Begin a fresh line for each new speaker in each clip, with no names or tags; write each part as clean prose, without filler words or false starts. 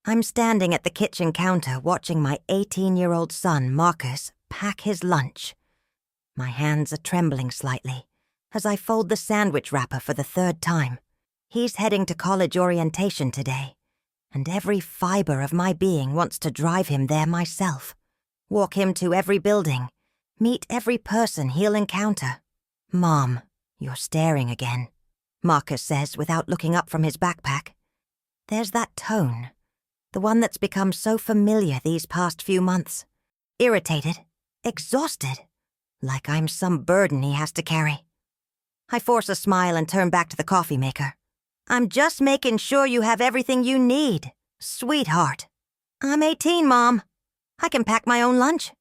I'm standing at the kitchen counter watching my 18-year-old son, Marcus, pack his lunch. My hands are trembling slightly as I fold the sandwich wrapper for the third time. He's heading to college orientation today, and every fiber of my being wants to drive him there myself. Walk him to every building, meet every person he'll encounter. "Mom, you're staring again," Marcus says without looking up from his backpack. There's that tone, the one that's become so familiar these past few months. Irritated, exhausted, like I'm some burden he has to carry. I force a smile and turn back to the coffee maker. "I'm just making sure you have everything you need, sweetheart." "I'm 18, Mom. I can pack my own lunch."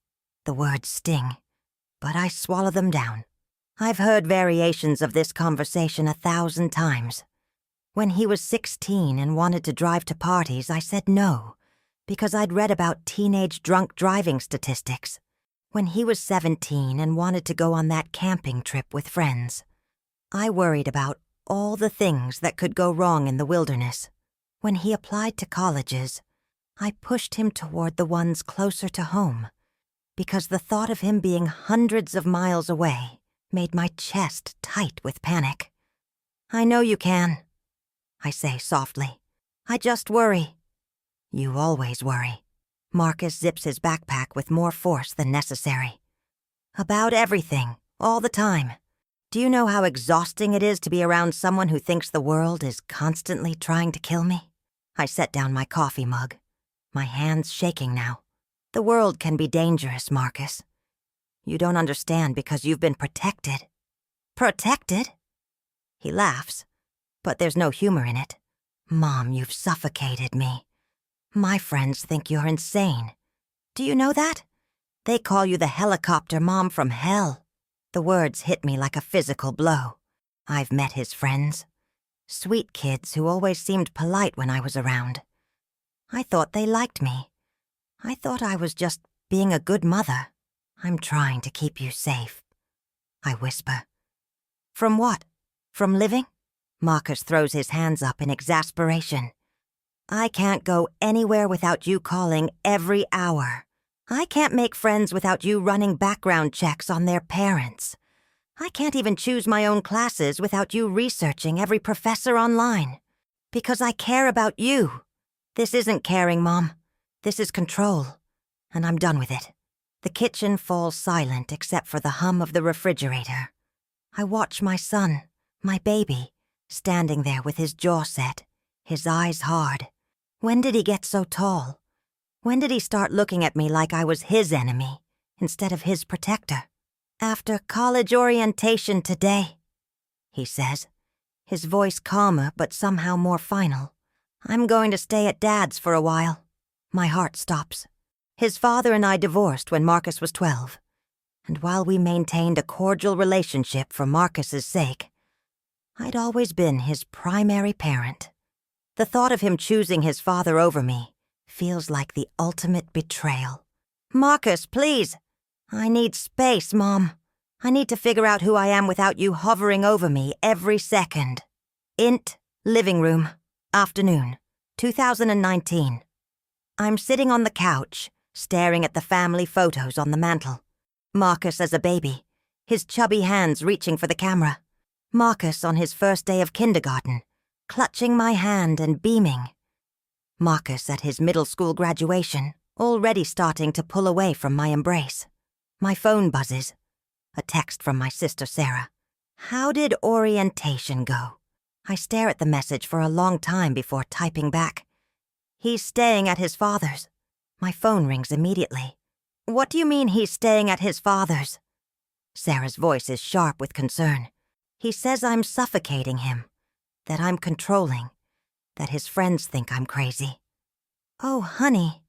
The words sting, but I swallow them down. I've heard variations of this conversation 1,000 times. When he was 16 and wanted to drive to parties, I said no, because I'd read about teenage drunk driving statistics. When he was 17 and wanted to go on that camping trip with friends, I worried about all the things that could go wrong in the wilderness. When he applied to colleges, I pushed him toward the ones closer to home, because the thought of him being hundreds of miles away made my chest tight with panic. "I know you can," I say softly. "I just worry." "You always worry." Marcus zips his backpack with more force than necessary. "About everything, all the time. Do you know how exhausting it is to be around someone who thinks the world is constantly trying to kill me?" I set down my coffee mug, my hands shaking now. "The world can be dangerous, Marcus. You don't understand because you've been protected." "Protected?" He laughs, but there's no humor in it. "Mom, you've suffocated me. My friends think you're insane. Do you know that? They call you the helicopter mom from hell." The words hit me like a physical blow. I've met his friends. Sweet kids who always seemed polite when I was around. I thought they liked me. I thought I was just being a good mother. "I'm trying to keep you safe," I whisper. "From what? From living?" Marcus throws his hands up in exasperation. "I can't go anywhere without you calling every hour. I can't make friends without you running background checks on their parents. I can't even choose my own classes without you researching every professor online. Because I care about you. This isn't caring, Mom. This is control. And I'm done with it." The kitchen falls silent except for the hum of the refrigerator. I watch my son, my baby, standing there with his jaw set, his eyes hard. When did he get so tall? When did he start looking at me like I was his enemy instead of his protector? "After college orientation today," he says, his voice calmer but somehow more final, "I'm going to stay at Dad's for a while." My heart stops. His father and I divorced when Marcus was 12, and while we maintained a cordial relationship for Marcus's sake, I'd always been his primary parent. The thought of him choosing his father over me feels like the ultimate betrayal. "Marcus, please. I need space, Mom. I need to figure out who I am without you hovering over me every second." Int, living room, afternoon, 2019. I'm sitting on the couch, staring at the family photos on the mantel. Marcus as a baby, his chubby hands reaching for the camera. Marcus on his first day of kindergarten, clutching my hand and beaming. Marcus at his middle school graduation, already starting to pull away from my embrace. My phone buzzes. A text from my sister Sarah. "How did orientation go?" I stare at the message for a long time before typing back. "He's staying at his father's." My phone rings immediately. "What do you mean he's staying at his father's?" Sarah's voice is sharp with concern. "He says I'm suffocating him, that I'm controlling, that his friends think I'm crazy." "Oh, honey."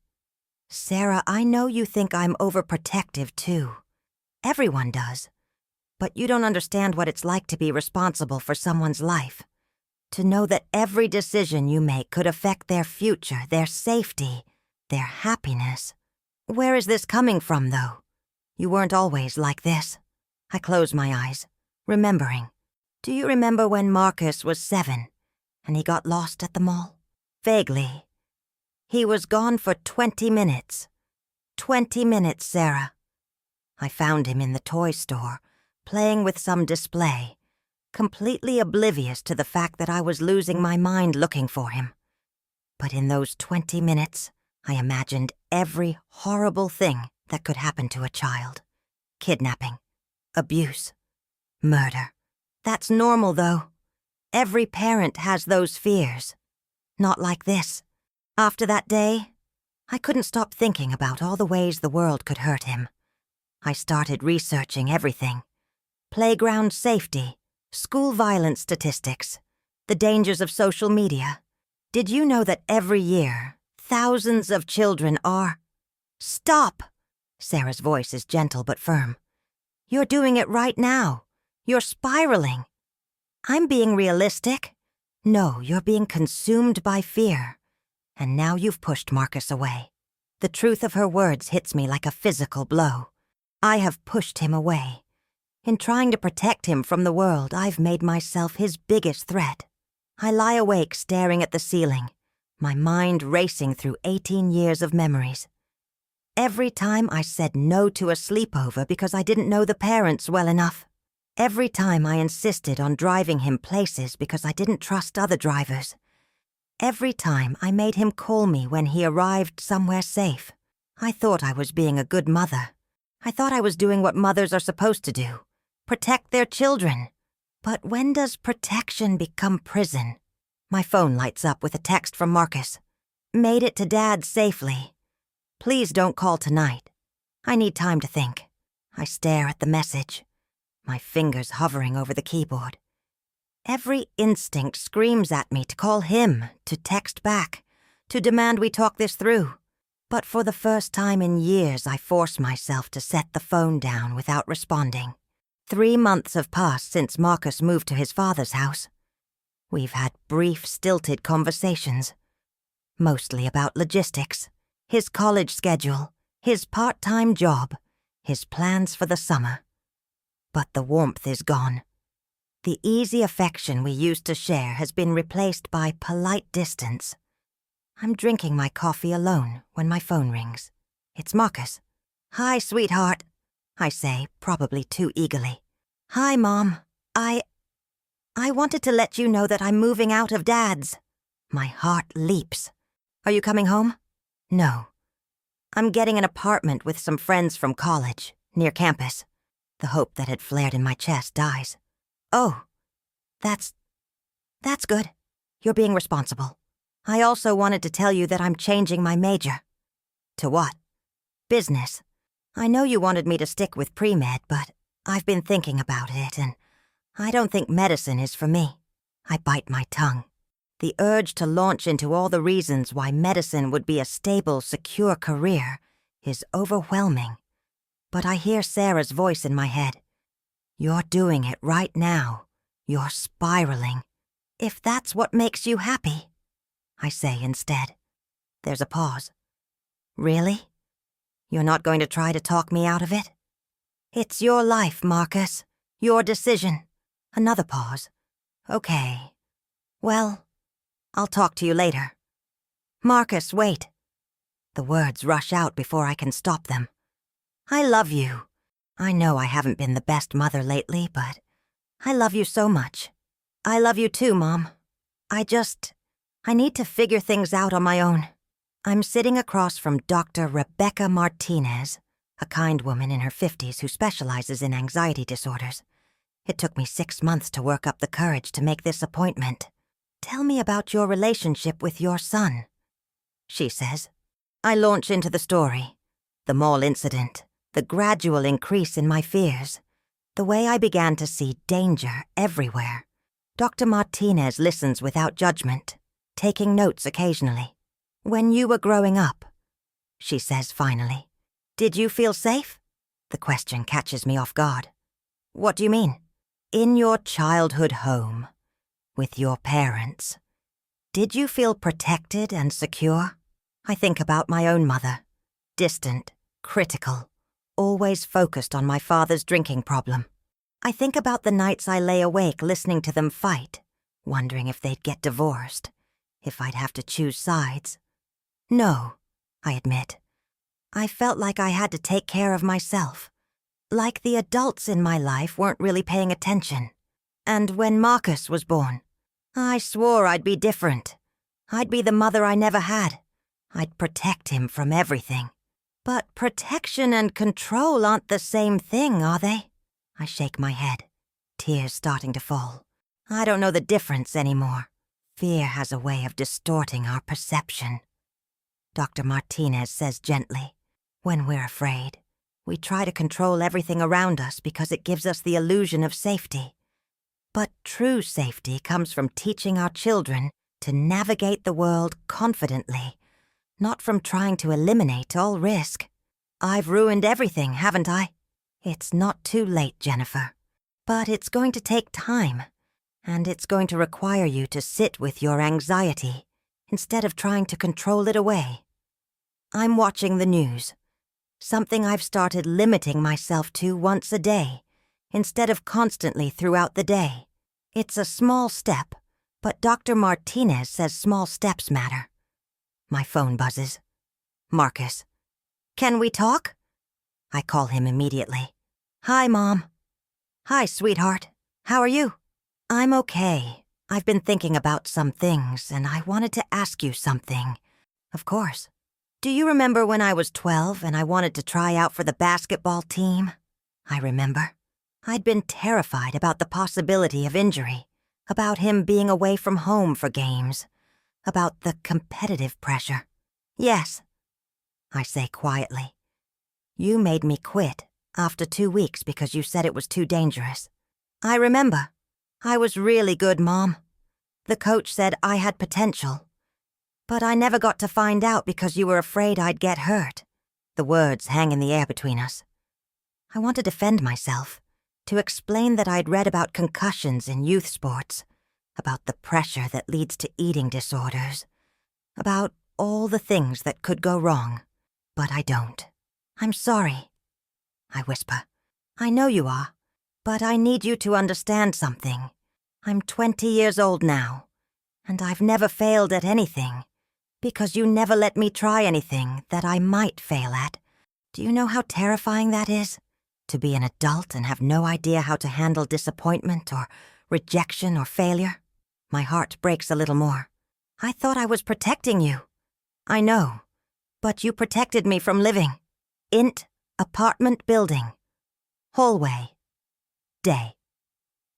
"Sarah, I know you think I'm overprotective too. Everyone does. But you don't understand what it's like to be responsible for someone's life. To know that every decision you make could affect their future, their safety, their happiness. Where is this coming from, though? You weren't always like this." I close my eyes, remembering. "Do you remember when Marcus was 7 and he got lost at the mall?" "Vaguely." He was gone for 20 minutes. 20 minutes, Sarah. I found him in the toy store, playing with some display, completely oblivious to the fact that I was losing my mind looking for him. But in those 20 minutes, I imagined every horrible thing that could happen to a child. Kidnapping, abuse, murder. That's normal, though. Every parent has those fears. Not like this. After that day, I couldn't stop thinking about all the ways the world could hurt him. I started researching everything. Playground safety, school violence statistics, the dangers of social media. Did you know that every year, thousands of children are— Stop! Sarah's voice is gentle but firm. You're doing it right now. You're spiraling. I'm being realistic. No, you're being consumed by fear. And now you've pushed Marcus away. The truth of her words hits me like a physical blow. I have pushed him away. In trying to protect him from the world, I've made myself his biggest threat. I lie awake staring at the ceiling, my mind racing through 18 years of memories. Every time I said no to a sleepover because I didn't know the parents well enough. Every time I insisted on driving him places because I didn't trust other drivers. Every time I made him call me when he arrived somewhere safe. I thought I was being a good mother. I thought I was doing what mothers are supposed to do. Protect their children. But when does protection become prison? My phone lights up with a text from Marcus. Made it to Dad safely. Please don't call tonight. I need time to think. I stare at the message, my fingers hovering over the keyboard. Every instinct screams at me to call him, to text back, to demand we talk this through. But for the first time in years, I force myself to set the phone down without responding. 3 months have passed since Marcus moved to his father's house. We've had brief, stilted conversations, mostly about logistics, his college schedule, his part-time job, his plans for the summer. But the warmth is gone. The easy affection we used to share has been replaced by polite distance. I'm drinking my coffee alone when my phone rings. It's Marcus. Hi, sweetheart, I say, probably too eagerly. Hi, Mom. I wanted to let you know that I'm moving out of Dad's. My heart leaps. Are you coming home? No. I'm getting an apartment with some friends from college, near campus. The hope that had flared in my chest dies. Oh, that's good. You're being responsible. I also wanted to tell you that I'm changing my major. To what? Business. I know you wanted me to stick with pre-med, but I've been thinking about it, and I don't think medicine is for me. I bite my tongue. The urge to launch into all the reasons why medicine would be a stable, secure career is overwhelming. But I hear Sarah's voice in my head. You're doing it right now. You're spiraling. If that's what makes you happy, I say instead. There's a pause. Really? You're not going to try to talk me out of it? It's your life, Marcus. Your decision. Another pause. Okay. Well, I'll talk to you later. Marcus, wait. The words rush out before I can stop them. I love you. I know I haven't been the best mother lately, but I love you so much. I love you too, Mom. I need to figure things out on my own. I'm sitting across from Dr. Rebecca Martinez, a kind woman in her 50s who specializes in anxiety disorders. It took me 6 months to work up the courage to make this appointment. Tell me about your relationship with your son, she says. I launch into the story. The mall incident, the gradual increase in my fears, the way I began to see danger everywhere. Dr. Martinez listens without judgment, taking notes occasionally. When you were growing up, she says finally, did you feel safe? The question catches me off guard. What do you mean? In your childhood home, with your parents, did you feel protected and secure? I think about my own mother, distant, critical, always focused on my father's drinking problem. I think about the nights I lay awake listening to them fight, wondering if they'd get divorced, if I'd have to choose sides. No, I admit. I felt like I had to take care of myself. Like the adults in my life weren't really paying attention. And when Marcus was born, I swore I'd be different. I'd be the mother I never had. I'd protect him from everything. But protection and control aren't the same thing, are they? I shake my head, tears starting to fall. I don't know the difference anymore. Fear has a way of distorting our perception. Dr. Martinez says gently, when we're afraid, we try to control everything around us because it gives us the illusion of safety. But true safety comes from teaching our children to navigate the world confidently, not from trying to eliminate all risk. I've ruined everything, haven't I? It's not too late, Jennifer. But it's going to take time, and it's going to require you to sit with your anxiety instead of trying to control it away. I'm watching the news, something I've started limiting myself to once a day, instead of constantly throughout the day. It's a small step, but Dr. Martinez says small steps matter. My phone buzzes. Marcus. Can we talk? I call him immediately. Hi, Mom. Hi, sweetheart. How are you? I'm okay. I've been thinking about some things, and I wanted to ask you something. Of course. Do you remember when I was 12 and I wanted to try out for the basketball team? I remember. I'd been terrified about the possibility of injury, about him being away from home for games, about the competitive pressure. Yes, I say quietly. You made me quit after 2 weeks because you said it was too dangerous. I remember. I was really good, Mom. The coach said I had potential. But I never got to find out because you were afraid I'd get hurt. The words hang in the air between us. I want to defend myself, to explain that I'd read about concussions in youth sports, about the pressure that leads to eating disorders, about all the things that could go wrong. But I don't. I'm sorry, I whisper. I know you are, but I need you to understand something. I'm 20 years old now, and I've never failed at anything, because you never let me try anything that I might fail at. Do you know how terrifying that is? To be an adult and have no idea how to handle disappointment or rejection or failure? My heart breaks a little more. I thought I was protecting you. I know, but you protected me from living. Int, apartment building. Hallway. Day.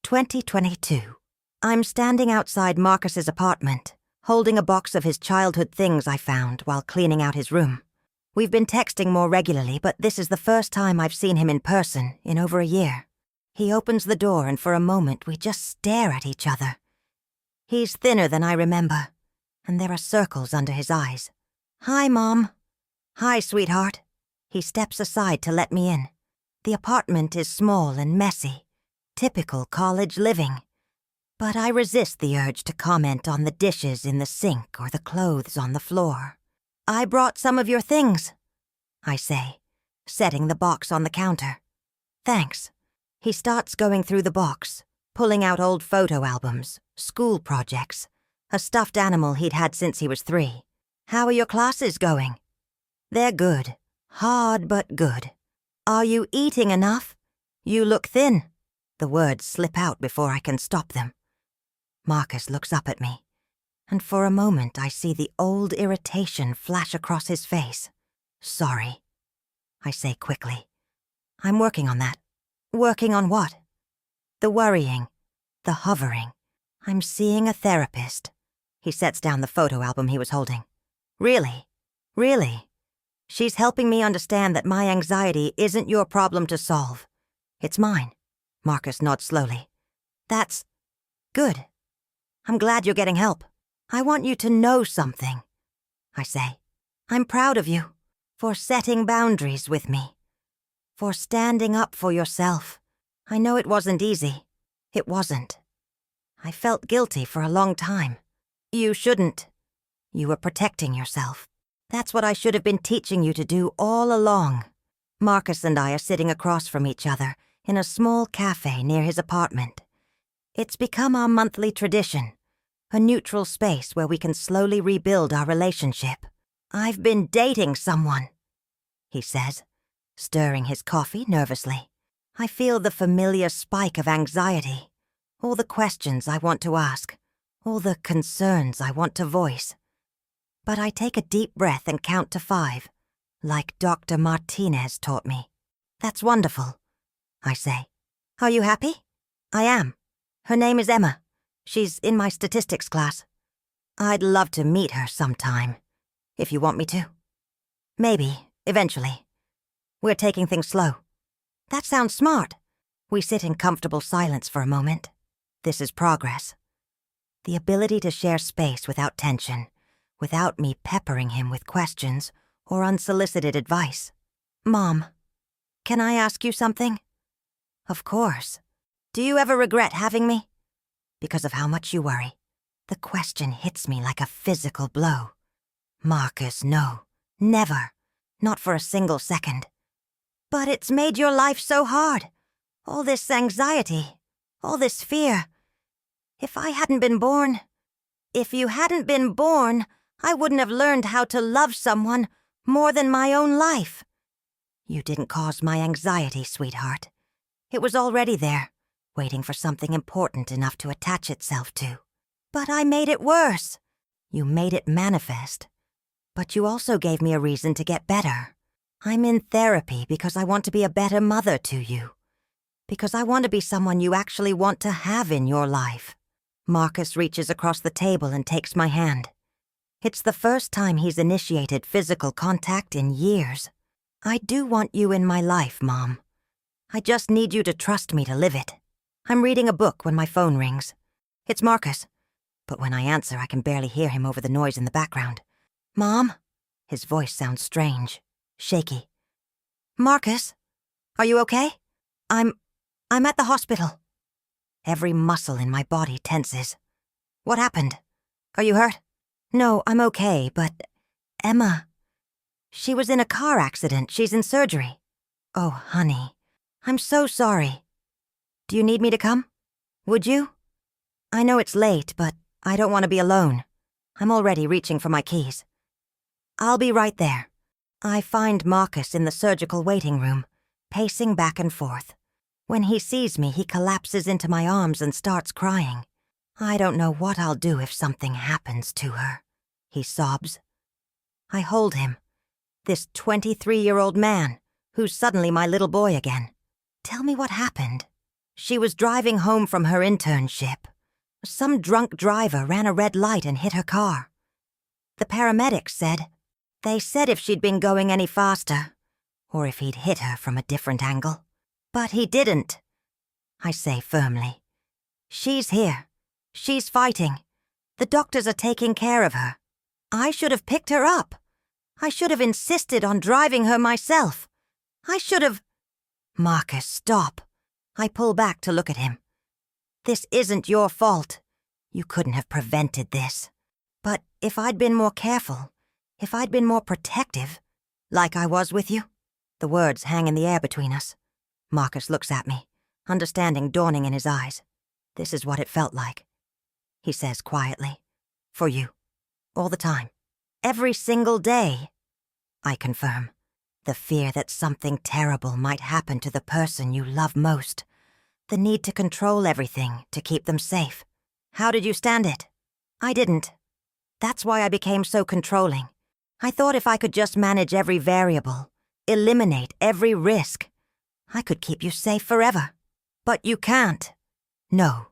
2022. I'm standing outside Marcus's apartment, holding a box of his childhood things I found while cleaning out his room. We've been texting more regularly, but this is the first time I've seen him in person in over a year. He opens the door and for a moment we just stare at each other. He's thinner than I remember, and there are circles under his eyes. Hi, Mom. Hi, sweetheart. He steps aside to let me in. The apartment is small and messy, typical college living. But I resist the urge to comment on the dishes in the sink or the clothes on the floor. I brought some of your things, I say, setting the box on the counter. Thanks. He starts going through the box, pulling out old photo albums, school projects, a stuffed animal he'd had since he was 3. How are your classes going? They're good. Hard but good. Are you eating enough? You look thin. The words slip out before I can stop them. Marcus looks up at me, and for a moment I see the old irritation flash across his face. Sorry, I say quickly. I'm working on that. Working on what? The worrying, the hovering. I'm seeing a therapist. He sets down the photo album he was holding. Really? Really? She's helping me understand that my anxiety isn't your problem to solve. It's mine. Marcus nods slowly. That's good. I'm glad you're getting help. I want you to know something, I say. I'm proud of you for setting boundaries with me, for standing up for yourself. I know it wasn't easy. It wasn't. I felt guilty for a long time. You shouldn't. You were protecting yourself. That's what I should have been teaching you to do all along. Marcus and I are sitting across from each other in a small cafe near his apartment. It's become our monthly tradition, a neutral space where we can slowly rebuild our relationship. I've been dating someone, he says, stirring his coffee nervously. I feel the familiar spike of anxiety, all the questions I want to ask, all the concerns I want to voice. But I take a deep breath and count to 5, like Dr. Martinez taught me. That's wonderful, I say. Are you happy? I am. Her name is Emma. She's in my statistics class. I'd love to meet her sometime, if you want me to. Maybe, eventually. We're taking things slow. That sounds smart. We sit in comfortable silence for a moment. This is progress. The ability to share space without tension, without me peppering him with questions or unsolicited advice. Mom, can I ask you something? Of course. Do you ever regret having me? Because of how much you worry. The question hits me like a physical blow. Marcus, no. Never. Not for a single second. But it's made your life so hard. All this anxiety. All this fear. If I hadn't been born... If you hadn't been born, I wouldn't have learned how to love someone more than my own life. You didn't cause my anxiety, sweetheart. It was already there, waiting for something important enough to attach itself to. But I made it worse. You made it manifest. But you also gave me a reason to get better. I'm in therapy because I want to be a better mother to you. Because I want to be someone you actually want to have in your life. Marcus reaches across the table and takes my hand. It's the first time he's initiated physical contact in years. I do want you in my life, Mom. I just need you to trust me to live it. I'm reading a book when my phone rings. It's Marcus. But when I answer, I can barely hear him over the noise in the background. Mom? His voice sounds strange, shaky. Marcus? Are you okay? I'm at the hospital. Every muscle in my body tenses. What happened? Are you hurt? No, I'm okay, but... Emma... She was in a car accident. She's in surgery. Oh, honey. I'm so sorry. Do you need me to come? Would you? I know it's late, but I don't want to be alone. I'm already reaching for my keys. I'll be right there. I find Marcus in the surgical waiting room, pacing back and forth. When he sees me, he collapses into my arms and starts crying. I don't know what I'll do if something happens to her, he sobs. I hold him. This 23-year-old man, who's suddenly my little boy again. Tell me what happened. She was driving home from her internship. Some drunk driver ran a red light and hit her car. The paramedics said... They said if she'd been going any faster, or if he'd hit her from a different angle. But he didn't. I say firmly. She's here. She's fighting. The doctors are taking care of her. I should have picked her up. I should have insisted on driving her myself. I should have... Marcus, stop. I pull back to look at him. This isn't your fault. You couldn't have prevented this. But if I'd been more careful, if I'd been more protective, like I was with you... The words hang in the air between us. Marcus looks at me, understanding dawning in his eyes. This is what it felt like. He says quietly. For you. All the time. Every single day. I confirm. The fear that something terrible might happen to the person you love most. The need to control everything to keep them safe. How did you stand it? I didn't. That's why I became so controlling. I thought if I could just manage every variable, eliminate every risk, I could keep you safe forever. But you can't. No,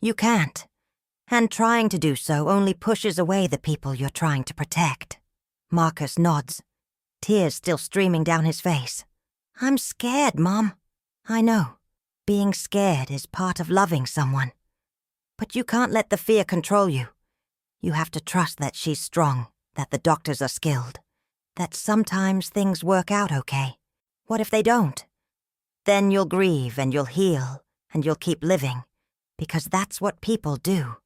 you can't. And trying to do so only pushes away the people you're trying to protect. Marcus nods, tears still streaming down his face. I'm scared, Mom. I know. Being scared is part of loving someone. But you can't let the fear control you. You have to trust that she's strong, that the doctors are skilled, that sometimes things work out okay. What if they don't? Then you'll grieve and you'll heal and you'll keep living, because that's what people do.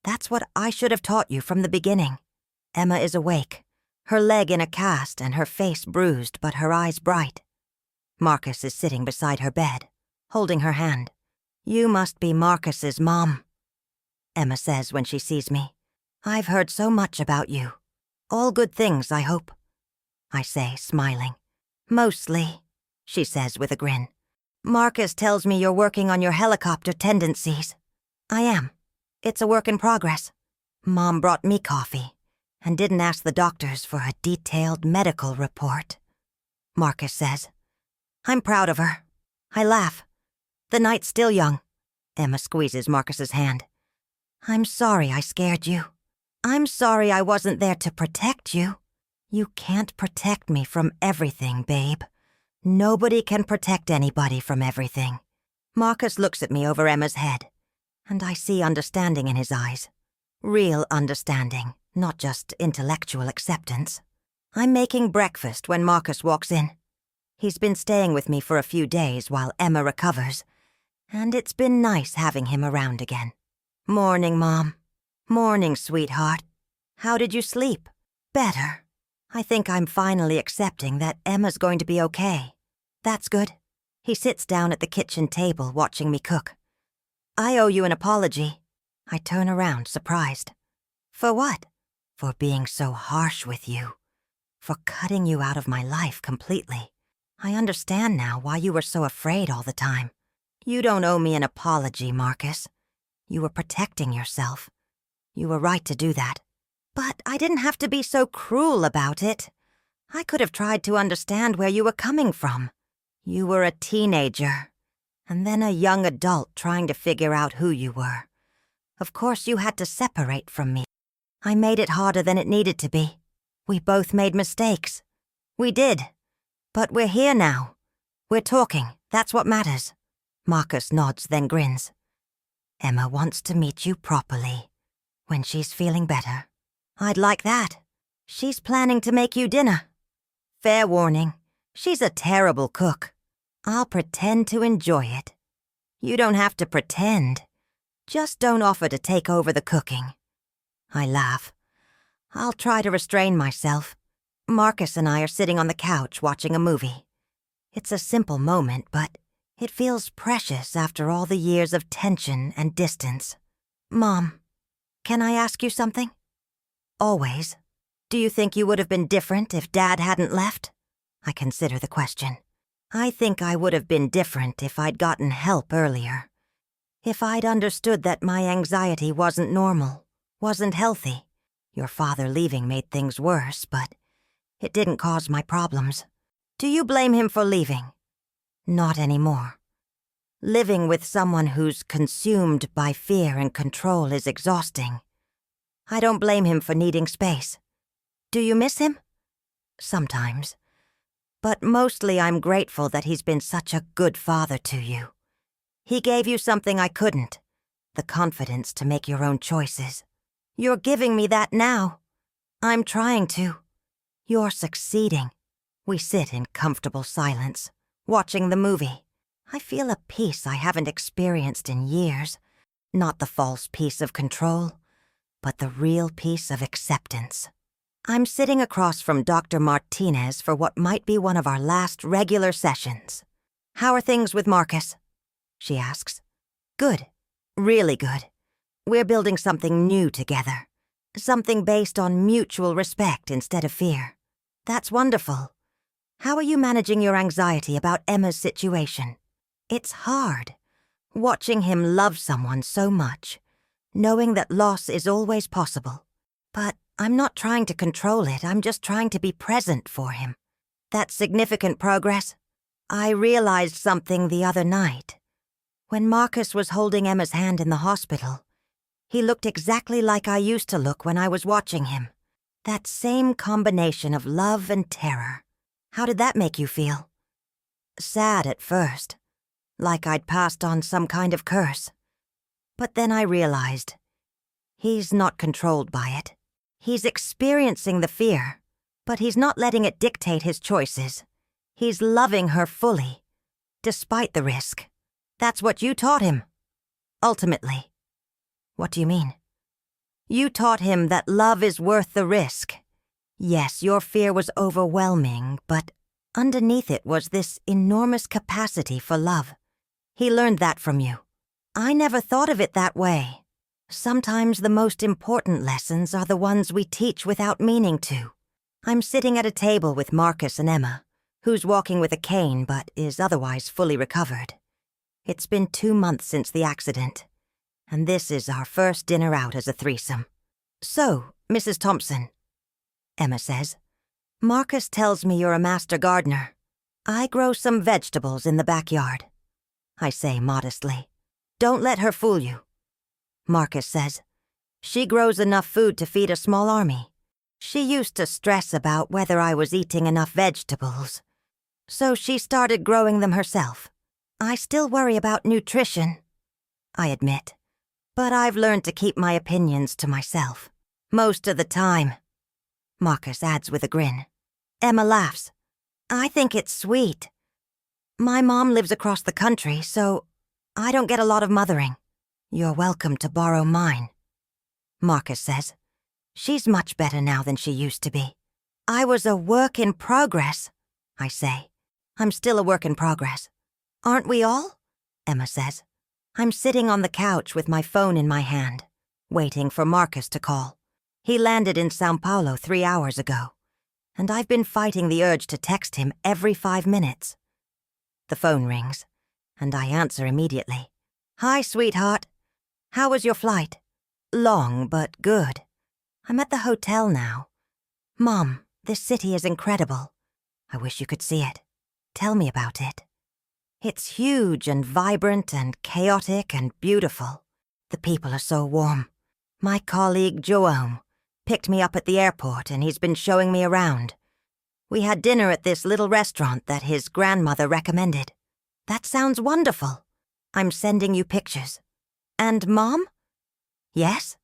That's what I should have taught you from the beginning. Emma is awake, her leg in a cast and her face bruised but her eyes bright. Marcus is sitting beside her bed, holding her hand. You must be Marcus's mom, Emma says when she sees me. I've heard so much about you. All good things, I hope, I say, smiling. Mostly, she says with a grin. Marcus tells me you're working on your helicopter tendencies. I am. It's a work in progress. Mom brought me coffee and didn't ask the doctors for a detailed medical report, Marcus says. I'm proud of her. I laugh. The night's still young. Emma squeezes Marcus's hand. I'm sorry I scared you. I'm sorry I wasn't there to protect you. You can't protect me from everything, babe. Nobody can protect anybody from everything. Marcus looks at me over Emma's head, and I see understanding in his eyes. Real understanding, not just intellectual acceptance. I'm making breakfast when Marcus walks in. He's been staying with me for a few days while Emma recovers, and it's been nice having him around again. Morning, Mom. Morning, sweetheart. How did you sleep? Better. I think I'm finally accepting that Emma's going to be okay. That's good. He sits down at the kitchen table watching me cook. I owe you an apology. I turn around, surprised. For what? For being so harsh with you. For cutting you out of my life completely. I understand now why you were so afraid all the time. You don't owe me an apology, Marcus. You were protecting yourself. You were right to do that. But I didn't have to be so cruel about it. I could have tried to understand where you were coming from. You were a teenager, and then a young adult trying to figure out who you were. Of course you had to separate from me. I made it harder than it needed to be. We both made mistakes. We did. But we're here now. We're talking. That's what matters. Marcus nods, then grins. Emma wants to meet you properly. When she's feeling better. I'd like that. She's planning to make you dinner. Fair warning, she's a terrible cook. I'll pretend to enjoy it. You don't have to pretend. Just don't offer to take over the cooking. I laugh. I'll try to restrain myself. Marcus and I are sitting on the couch watching a movie. It's a simple moment, but it feels precious after all the years of tension and distance. Mom, can I ask you something? Always. Do you think you would have been different if Dad hadn't left? I consider the question. I think I would have been different if I'd gotten help earlier. If I'd understood that my anxiety wasn't normal, wasn't healthy. Your father leaving made things worse, but it didn't cause my problems. Do you blame him for leaving? Not anymore. Living with someone who's consumed by fear and control is exhausting. I don't blame him for needing space. Do you miss him? Sometimes. But mostly I'm grateful that he's been such a good father to you. He gave you something I couldn't, the confidence to make your own choices. You're giving me that now. I'm trying to. You're succeeding. We sit in comfortable silence, watching the movie. I feel a peace I haven't experienced in years. Not the false peace of control, but the real peace of acceptance. I'm sitting across from Dr. Martinez for what might be one of our last regular sessions. How are things with Marcus? She asks. Good. Really good. We're building something new together. Something based on mutual respect instead of fear. That's wonderful. How are you managing your anxiety about Emma's situation? It's hard, watching him love someone so much, knowing that loss is always possible. But I'm not trying to control it, I'm just trying to be present for him. That's significant progress. I realized something the other night. When Marcus was holding Emma's hand in the hospital, he looked exactly like I used to look when I was watching him. That same combination of love and terror. How did that make you feel? Sad at first, like I'd passed on some kind of curse. But then I realized, he's not controlled by it. He's experiencing the fear, but he's not letting it dictate his choices. He's loving her fully, despite the risk. That's what you taught him. Ultimately. What do you mean? You taught him that love is worth the risk. Yes, your fear was overwhelming, but underneath it was this enormous capacity for love. He learned that from you. I never thought of it that way. Sometimes the most important lessons are the ones we teach without meaning to. I'm sitting at a table with Marcus and Emma, who's walking with a cane but is otherwise fully recovered. It's been 2 months since the accident, and this is our first dinner out as a threesome. "So, Mrs. Thompson," Emma says, "Marcus tells me you're a master gardener. I grow some vegetables in the backyard," I say modestly. "Don't let her fool you." Marcus says, "She grows enough food to feed a small army. She used to stress about whether I was eating enough vegetables, so she started growing them herself. I still worry about nutrition," I admit, "but I've learned to keep my opinions to myself. Most of the time," Marcus adds with a grin. Emma laughs. "I think it's sweet. My mom lives across the country, so I don't get a lot of mothering. You're welcome to borrow mine," Marcus says. "She's much better now than she used to be." "I was a work in progress," I say. "I'm still a work in progress." "Aren't we all?" Emma says. I'm sitting on the couch with my phone in my hand, waiting for Marcus to call. He landed in Sao Paulo 3 hours ago, and I've been fighting the urge to text him every 5 minutes. The phone rings, and I answer immediately. "Hi, sweetheart. How was your flight?" "Long, but good. I'm at the hotel now. Mom, this city is incredible. I wish you could see it. Tell me about it." "It's huge and vibrant and chaotic and beautiful. The people are so warm. My colleague João picked me up at the airport and he's been showing me around. We had dinner at this little restaurant that his grandmother recommended." "That sounds wonderful. I'm sending you pictures." "And Mom?" "Yes?"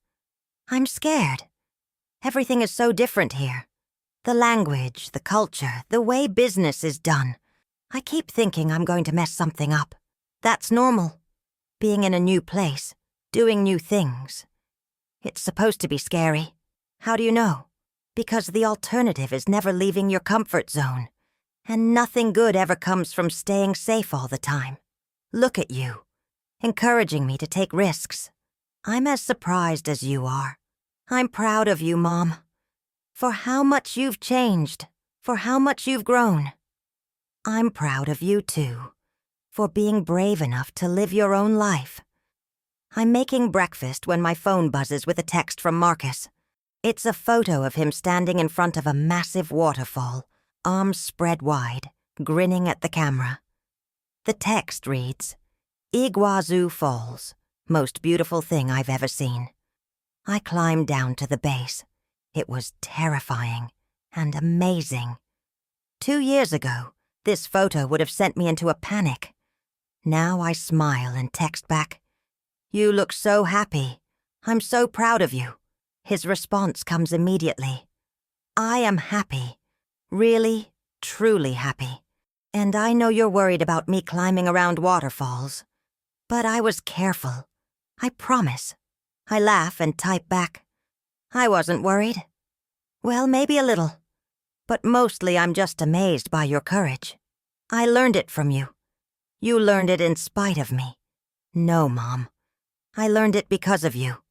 "I'm scared. Everything is so different here. The language, the culture, the way business is done. I keep thinking I'm going to mess something up. That's normal. Being in a new place, doing new things. It's supposed to be scary. How do you know? Because the alternative is never leaving your comfort zone, and nothing good ever comes from staying safe all the time. Look at you, encouraging me to take risks. I'm as surprised as you are. I'm proud of you, Mom, for how much you've changed, for how much you've grown. I'm proud of you, too, for being brave enough to live your own life." I'm making breakfast when my phone buzzes with a text from Marcus. It's a photo of him standing in front of a massive waterfall, arms spread wide, grinning at the camera. The text reads, "Iguazu Falls, most beautiful thing I've ever seen." I climbed down to the base. It was terrifying and amazing. 2 years ago, this photo would have sent me into a panic. Now I smile and text back, "You look so happy. I'm so proud of you." His response comes immediately. "I am happy. Really, truly happy. And I know you're worried about me climbing around waterfalls. But I was careful. I promise." I laugh and type back, "I wasn't worried." "Well, maybe a little. But mostly I'm just amazed by your courage. I learned it from you. You learned it in spite of me. No, Mom. I learned it because of you.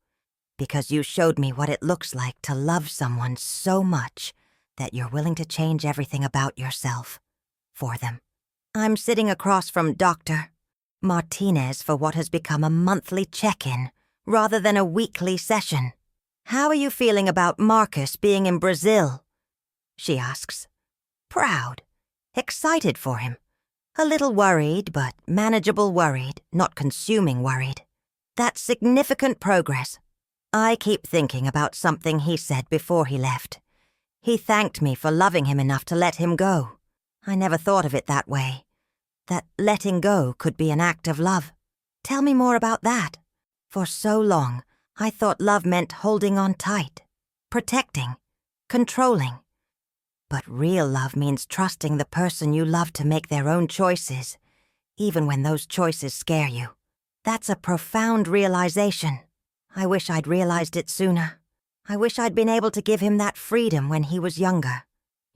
Because you showed me what it looks like to love someone so much that you're willing to change everything about yourself for them." I'm sitting across from Dr. Martinez for what has become a monthly check-in rather than a weekly session. "How are you feeling about Marcus being in Brazil?" she asks. "Proud. Excited for him. A little worried, but manageable worried, not consuming worried. That's significant progress. I keep thinking about something he said before he left. He thanked me for loving him enough to let him go. I never thought of it that way. That letting go could be an act of love. Tell me more about that. For so long, I thought love meant holding on tight, protecting, controlling. But real love means trusting the person you love to make their own choices, even when those choices scare you. That's a profound realization. I wish I'd realized it sooner. I wish I'd been able to give him that freedom when he was younger.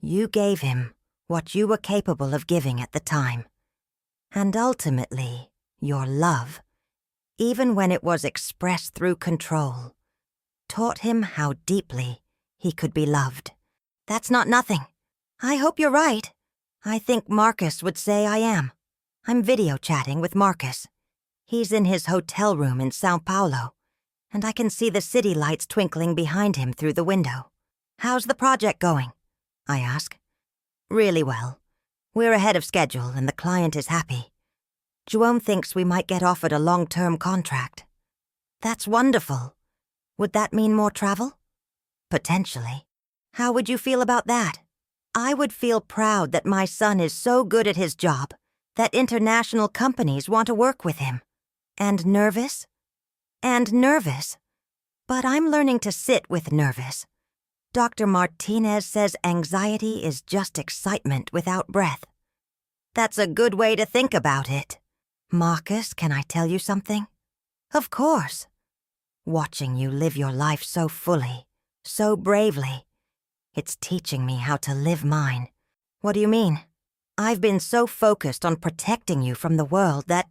You gave him what you were capable of giving at the time. And ultimately, your love even when it was expressed through control, taught him how deeply he could be loved. That's not nothing. I hope you're right. I think Marcus would say I am. I'm video chatting with Marcus. He's in his hotel room in Sao Paulo, and I can see the city lights twinkling behind him through the window. How's the project going? I ask. Really well. We're ahead of schedule and the client is happy. Joan thinks we might get offered a long-term contract. That's wonderful. Would that mean more travel? Potentially. How would you feel about that? I would feel proud that my son is so good at his job that international companies want to work with him. And nervous? And nervous. But I'm learning to sit with nervous. Dr. Martinez says anxiety is just excitement without breath. That's a good way to think about it. Marcus, can I tell you something? Of course. Watching you live your life so fully, so bravely, it's teaching me how to live mine. What do you mean? I've been so focused on protecting you from the world that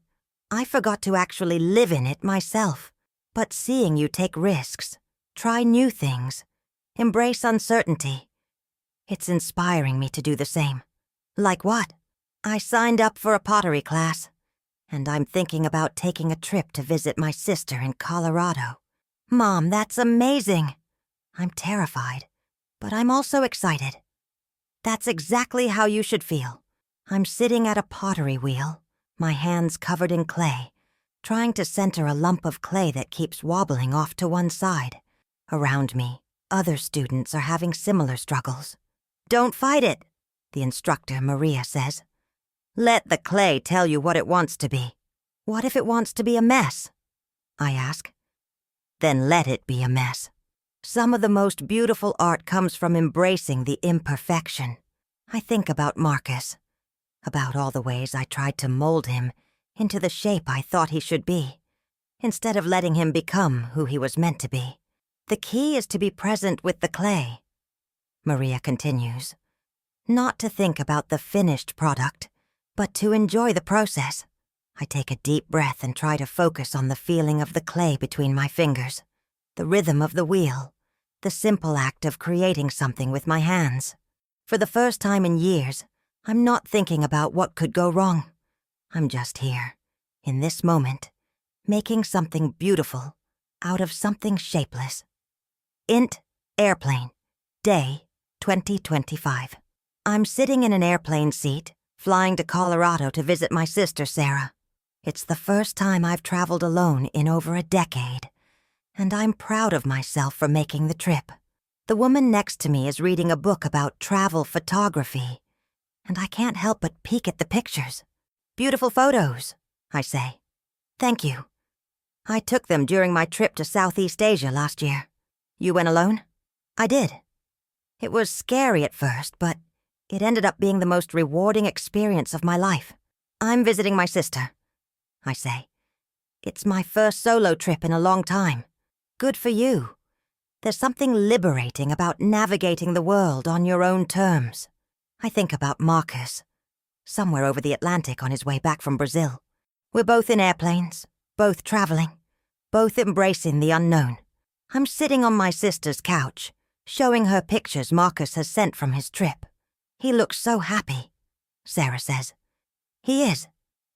I forgot to actually live in it myself. But seeing you take risks, try new things, embrace uncertainty, it's inspiring me to do the same. Like what? I signed up for a pottery class, and I'm thinking about taking a trip to visit my sister in Colorado. Mom, that's amazing. I'm terrified, but I'm also excited. That's exactly how you should feel. I'm sitting at a pottery wheel, my hands covered in clay, trying to center a lump of clay that keeps wobbling off to one side. Around me, other students are having similar struggles. Don't fight it, the instructor, Maria, says. Let the clay tell you what it wants to be. What if it wants to be a mess? I ask. Then let it be a mess. Some of the most beautiful art comes from embracing the imperfection. I think about Marcus, about all the ways I tried to mold him into the shape I thought he should be, instead of letting him become who he was meant to be. The key is to be present with the clay. Maria continues. Not to think about the finished product, but to enjoy the process. I take a deep breath and try to focus on the feeling of the clay between my fingers, the rhythm of the wheel, the simple act of creating something with my hands. For the first time in years, I'm not thinking about what could go wrong. I'm just here, in this moment, making something beautiful out of something shapeless. Int Airplane, Day 2025. I'm sitting in an airplane seat, flying to Colorado to visit my sister Sarah. It's the first time I've traveled alone in over a decade, and I'm proud of myself for making the trip. The woman next to me is reading a book about travel photography, and I can't help but peek at the pictures. Beautiful photos, I say. Thank you. I took them during my trip to Southeast Asia last year. You went alone? I did. It was scary at first, but it ended up being the most rewarding experience of my life. I'm visiting my sister, I say. It's my first solo trip in a long time. Good for you. There's something liberating about navigating the world on your own terms. I think about Marcus, somewhere over the Atlantic on his way back from Brazil. We're both in airplanes, both traveling, both embracing the unknown. I'm sitting on my sister's couch, showing her pictures Marcus has sent from his trip. He looks so happy, Sarah says. He is.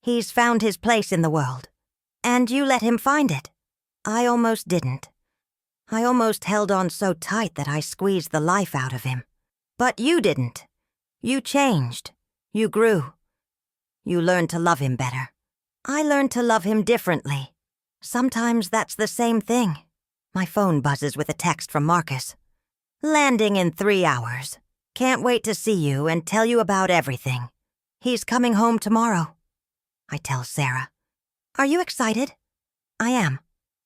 He's found his place in the world. And you let him find it. I almost didn't. I almost held on so tight that I squeezed the life out of him. But you didn't. You changed. You grew. You learned to love him better. I learned to love him differently. Sometimes that's the same thing. My phone buzzes with a text from Marcus. Landing in 3 hours. Can't wait to see you and tell you about everything. He's coming home tomorrow. I tell Sarah. Are you excited? I am.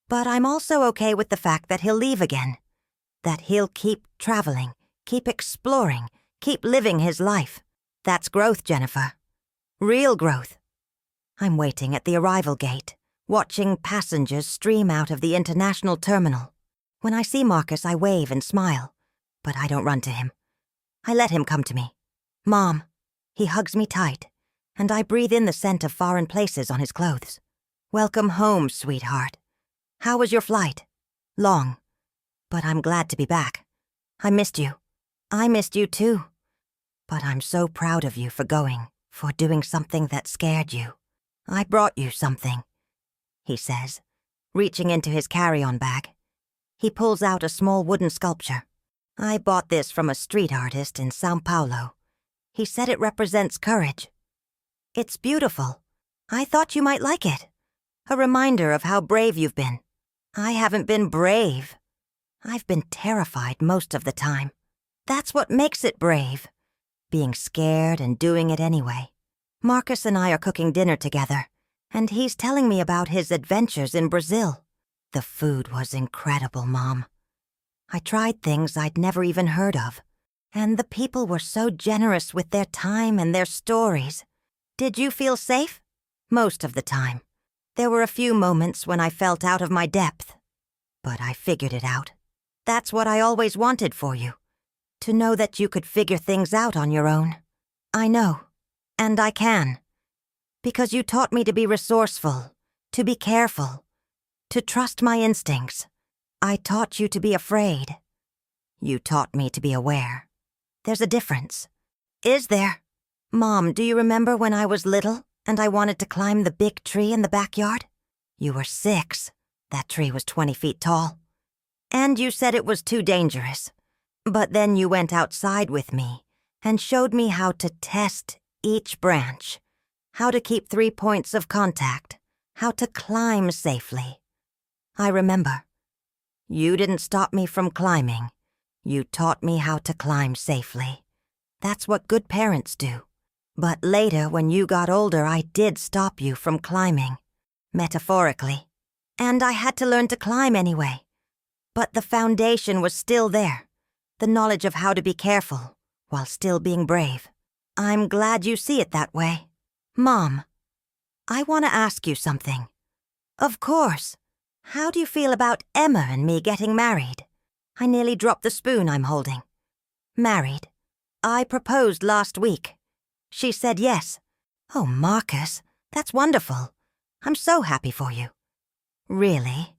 But I'm also okay with the fact that he'll leave again. That he'll keep traveling, keep exploring, keep living his life. That's growth, Jennifer. Real growth. I'm waiting at the arrival gate, watching passengers stream out of the international terminal. When I see Marcus, I wave and smile, but I don't run to him. I let him come to me. Mom. He hugs me tight, and I breathe in the scent of foreign places on his clothes. Welcome home, sweetheart. How was your flight? Long. But I'm glad to be back. I missed you. I missed you too. But I'm so proud of you for going, for doing something that scared you. I brought you something," he says, reaching into his carry-on bag. He pulls out a small wooden sculpture. "I bought this from a street artist in São Paulo. He said it represents courage. It's beautiful. I thought you might like it. A reminder of how brave you've been." "I haven't been brave. I've been terrified most of the time. That's what makes it brave. Being scared and doing it anyway. Marcus and I are cooking dinner together, and he's telling me about his adventures in Brazil. The food was incredible, Mom. I tried things I'd never even heard of, and the people were so generous with their time and their stories. Did you feel safe?" "Most of the time. There were a few moments when I felt out of my depth. But I figured it out. That's what I always wanted for you. To know that you could figure things out on your own. I know. And I can. Because you taught me to be resourceful, to be careful, to trust my instincts. I taught you to be afraid. You taught me to be aware. There's a difference." "Is there?" "Mom, do you remember when I was little and I wanted to climb the big tree in the backyard? You were 6. That tree was 20 feet tall. And you said it was too dangerous. But then you went outside with me and showed me how to test each branch, how to keep 3 points of contact, how to climb safely. I remember. You didn't stop me from climbing. You taught me how to climb safely. That's what good parents do. But later, when you got older, I did stop you from climbing, metaphorically. And I had to learn to climb anyway. But the foundation was still there, the knowledge of how to be careful while still being brave. I'm glad you see it that way. Mom, I want to ask you something." "Of course. How do you feel about Emma and me getting married?" I nearly dropped the spoon I'm holding. "Married. I proposed last week. She said yes." "Oh, Marcus, that's wonderful. I'm so happy for you." "Really?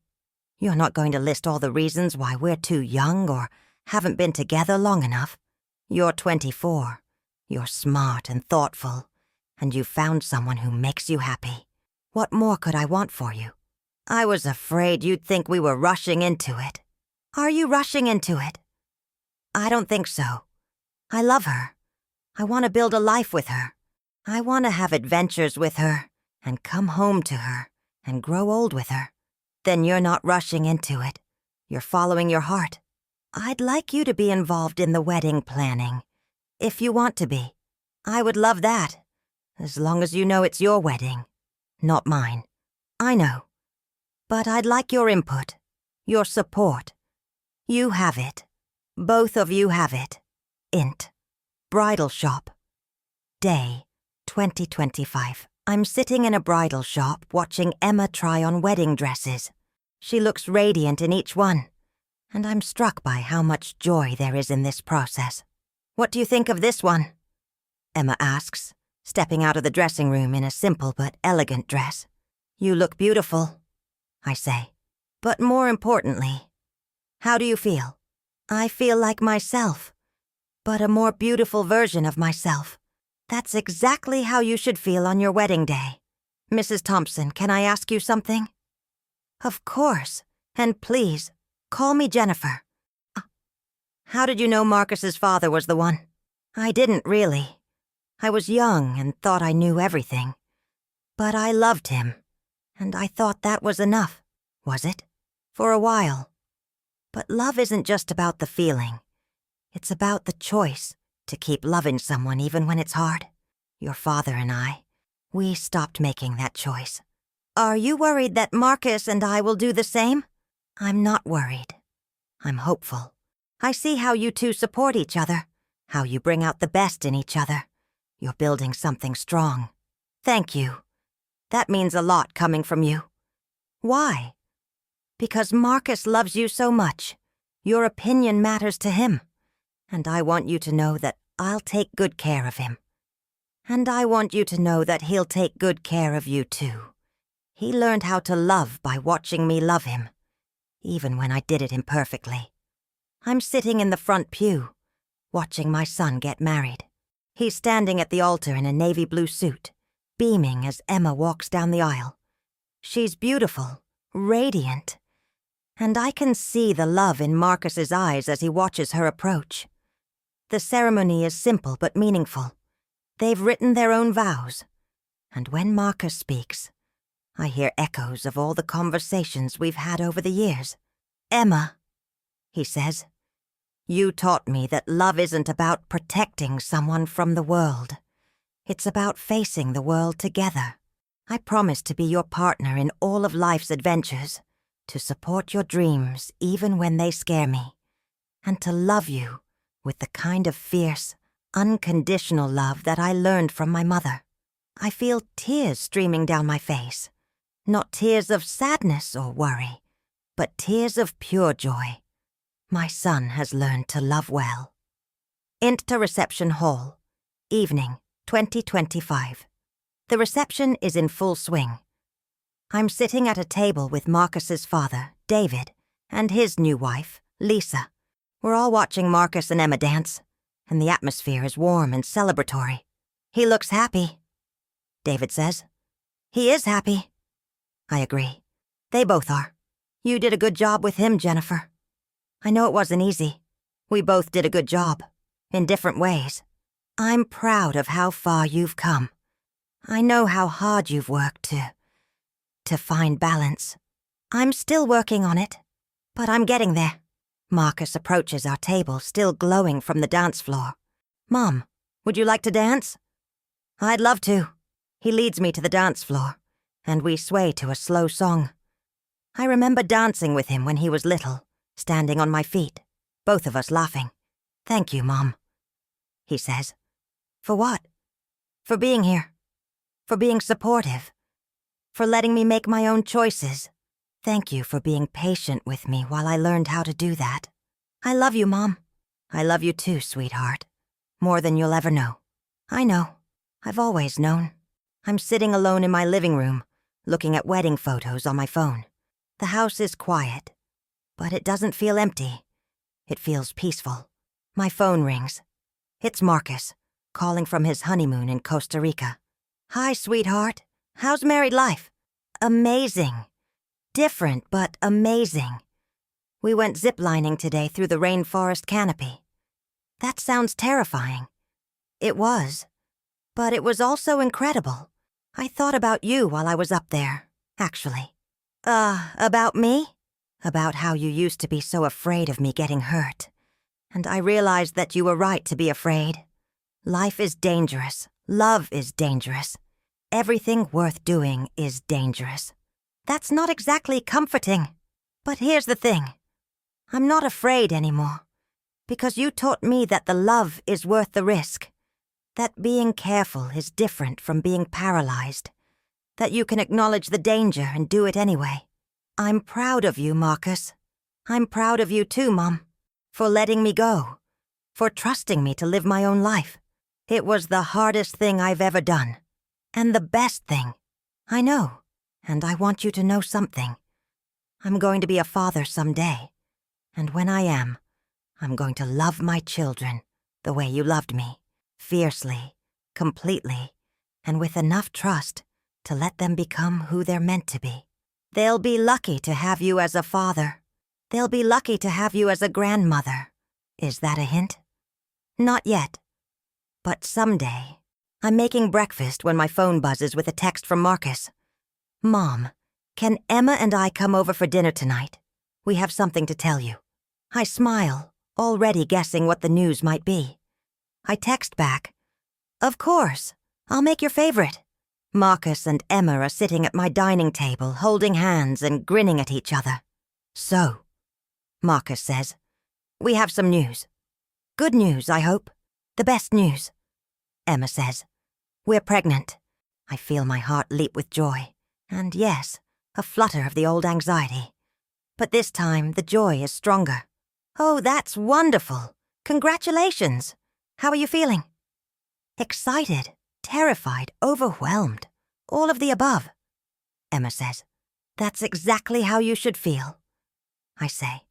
You're not going to list all the reasons why we're too young or haven't been together long enough? You're 24. You're smart and thoughtful, and you found someone who makes you happy. What more could I want for you?" "I was afraid you'd think we were rushing into it." "Are you rushing into it?" "I don't think so. I love her. I want to build a life with her. I want to have adventures with her and come home to her and grow old with her." "Then you're not rushing into it. You're following your heart. I'd like you to be involved in the wedding planning, if you want to be. I would love that, as long as you know it's your wedding, not mine. I know. But I'd like your input, your support. You have it. Both of you have it. Int. Bridal shop. Day, 2025. I'm sitting in a bridal shop watching Emma try on wedding dresses. She looks radiant in each one, and I'm struck by how much joy there is in this process. "What do you think of this one?" Emma asks, stepping out of the dressing room in a simple but elegant dress. "You look beautiful," I say. "But more importantly, how do you feel?" "I feel like myself, but a more beautiful version of myself. That's exactly how you should feel on your wedding day." "Mrs. Thompson, can I ask you something?" "Of course, and please, call me Jennifer." "How did you know Marcus's father was the one?" "I didn't really. I was young and thought I knew everything. But I loved him, and I thought that was enough." "Was it?" "For a while. But love isn't just about the feeling. It's about the choice to keep loving someone even when it's hard. Your father and I, we stopped making that choice." "Are you worried that Marcus and I will do the same?" "I'm not worried. I'm hopeful. I see how you two support each other, how you bring out the best in each other. You're building something strong. Thank you. That means a lot coming from you." "Why?" "Because Marcus loves you so much. Your opinion matters to him. And I want you to know that I'll take good care of him. And I want you to know that he'll take good care of you too. He learned how to love by watching me love him, even when I did it imperfectly. I'm sitting in the front pew, watching my son get married. He's standing at the altar in a navy blue suit, beaming as Emma walks down the aisle. She's beautiful, radiant, and I can see the love in Marcus's eyes as he watches her approach. The ceremony is simple but meaningful. They've written their own vows, and when Marcus speaks, I hear echoes of all the conversations we've had over the years. "Emma," he says, "you taught me that love isn't about protecting someone from the world. It's about facing the world together. I promise to be your partner in all of life's adventures, to support your dreams even when they scare me, and to love you with the kind of fierce, unconditional love that I learned from my mother." I feel tears streaming down my face. Not tears of sadness or worry, but tears of pure joy. My son has learned to love well. Into Reception Hall. Evening, 2025. The reception is in full swing. I'm sitting at a table with Marcus's father, David, and his new wife, Lisa. We're all watching Marcus and Emma dance, and the atmosphere is warm and celebratory. "He looks happy," David says. "He is happy." I agree. They both are. "You did a good job with him, Jennifer." I know it wasn't easy. We both did a good job, in different ways. I'm proud of how far you've come. I know how hard you've worked to find balance. I'm still working on it, but I'm getting there. Marcus approaches our table, still glowing from the dance floor. "Mom, would you like to dance?" "I'd love to." He leads me to the dance floor, and we sway to a slow song. I remember dancing with him when he was little, standing on my feet, both of us laughing. "Thank you, Mom," he says. "For what?" "For being here. For being supportive. For letting me make my own choices. Thank you for being patient with me while I learned how to do that. I love you, Mom." "I love you too, sweetheart. More than you'll ever know." "I know. I've always known." I'm sitting alone in my living room, looking at wedding photos on my phone. The house is quiet, but it doesn't feel empty. It feels peaceful. My phone rings. It's Marcus, calling from his honeymoon in Costa Rica. "Hi, sweetheart. How's married life?" "Amazing. Different, but amazing. We went ziplining today through the rainforest canopy." "That sounds terrifying." "It was. But it was also incredible. I thought about you while I was up there, actually." About me?" "About how you used to be so afraid of me getting hurt. And I realized that you were right to be afraid. Life is dangerous. Love is dangerous. Everything worth doing is dangerous." "That's not exactly comforting. But here's the thing. I'm not afraid anymore, because you taught me that the love is worth the risk. That being careful is different from being paralyzed. That you can acknowledge the danger and do it anyway. I'm proud of you, Marcus. I'm proud of you too, Mom. For letting me go. For trusting me to live my own life. It was the hardest thing I've ever done. And the best thing. I know. And I want you to know something. I'm going to be a father someday. And when I am, I'm going to love my children the way you loved me. Fiercely, completely, and with enough trust to let them become who they're meant to be. They'll be lucky to have you as a father. They'll be lucky to have you as a grandmother. Is that a hint? Not yet. But someday. I'm making breakfast when my phone buzzes with a text from Marcus. "Mom, can Emma and I come over for dinner tonight? We have something to tell you." I smile, already guessing what the news might be. I text back, "Of course, I'll make your favorite." Marcus and Emma are sitting at my dining table, holding hands and grinning at each other. "So," Marcus says, "we have some news. Good news, I hope. The best news." Emma says, "We're pregnant." I feel my heart leap with joy, and yes, a flutter of the old anxiety. But this time, the joy is stronger. "Oh, that's wonderful. Congratulations. How are you feeling?" "Excited, terrified, overwhelmed. All of the above." Emma says. That's exactly how you should feel. I say,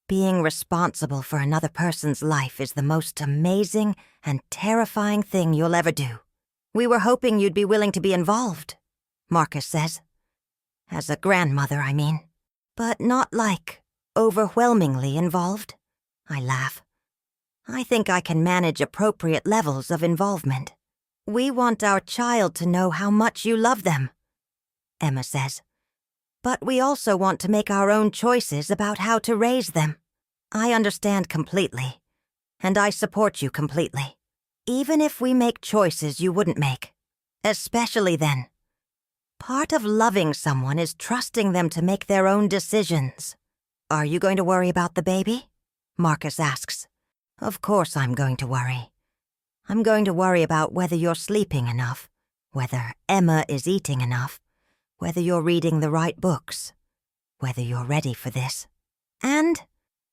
being responsible for another person's life is the most amazing and terrifying thing you'll ever do. We were hoping you'd be willing to be involved, Marcus says. As a grandmother, I mean. But not like overwhelmingly involved. I laugh. I think I can manage appropriate levels of involvement. We want our child to know how much you love them, Emma says. But we also want to make our own choices about how to raise them. I understand completely, and I support you completely. Even if we make choices you wouldn't make. Especially then. Part of loving someone is trusting them to make their own decisions. Are you going to worry about the baby? Marcus asks. Of course I'm going to worry. I'm going to worry about whether you're sleeping enough, whether Emma is eating enough, whether you're reading the right books, whether you're ready for this. And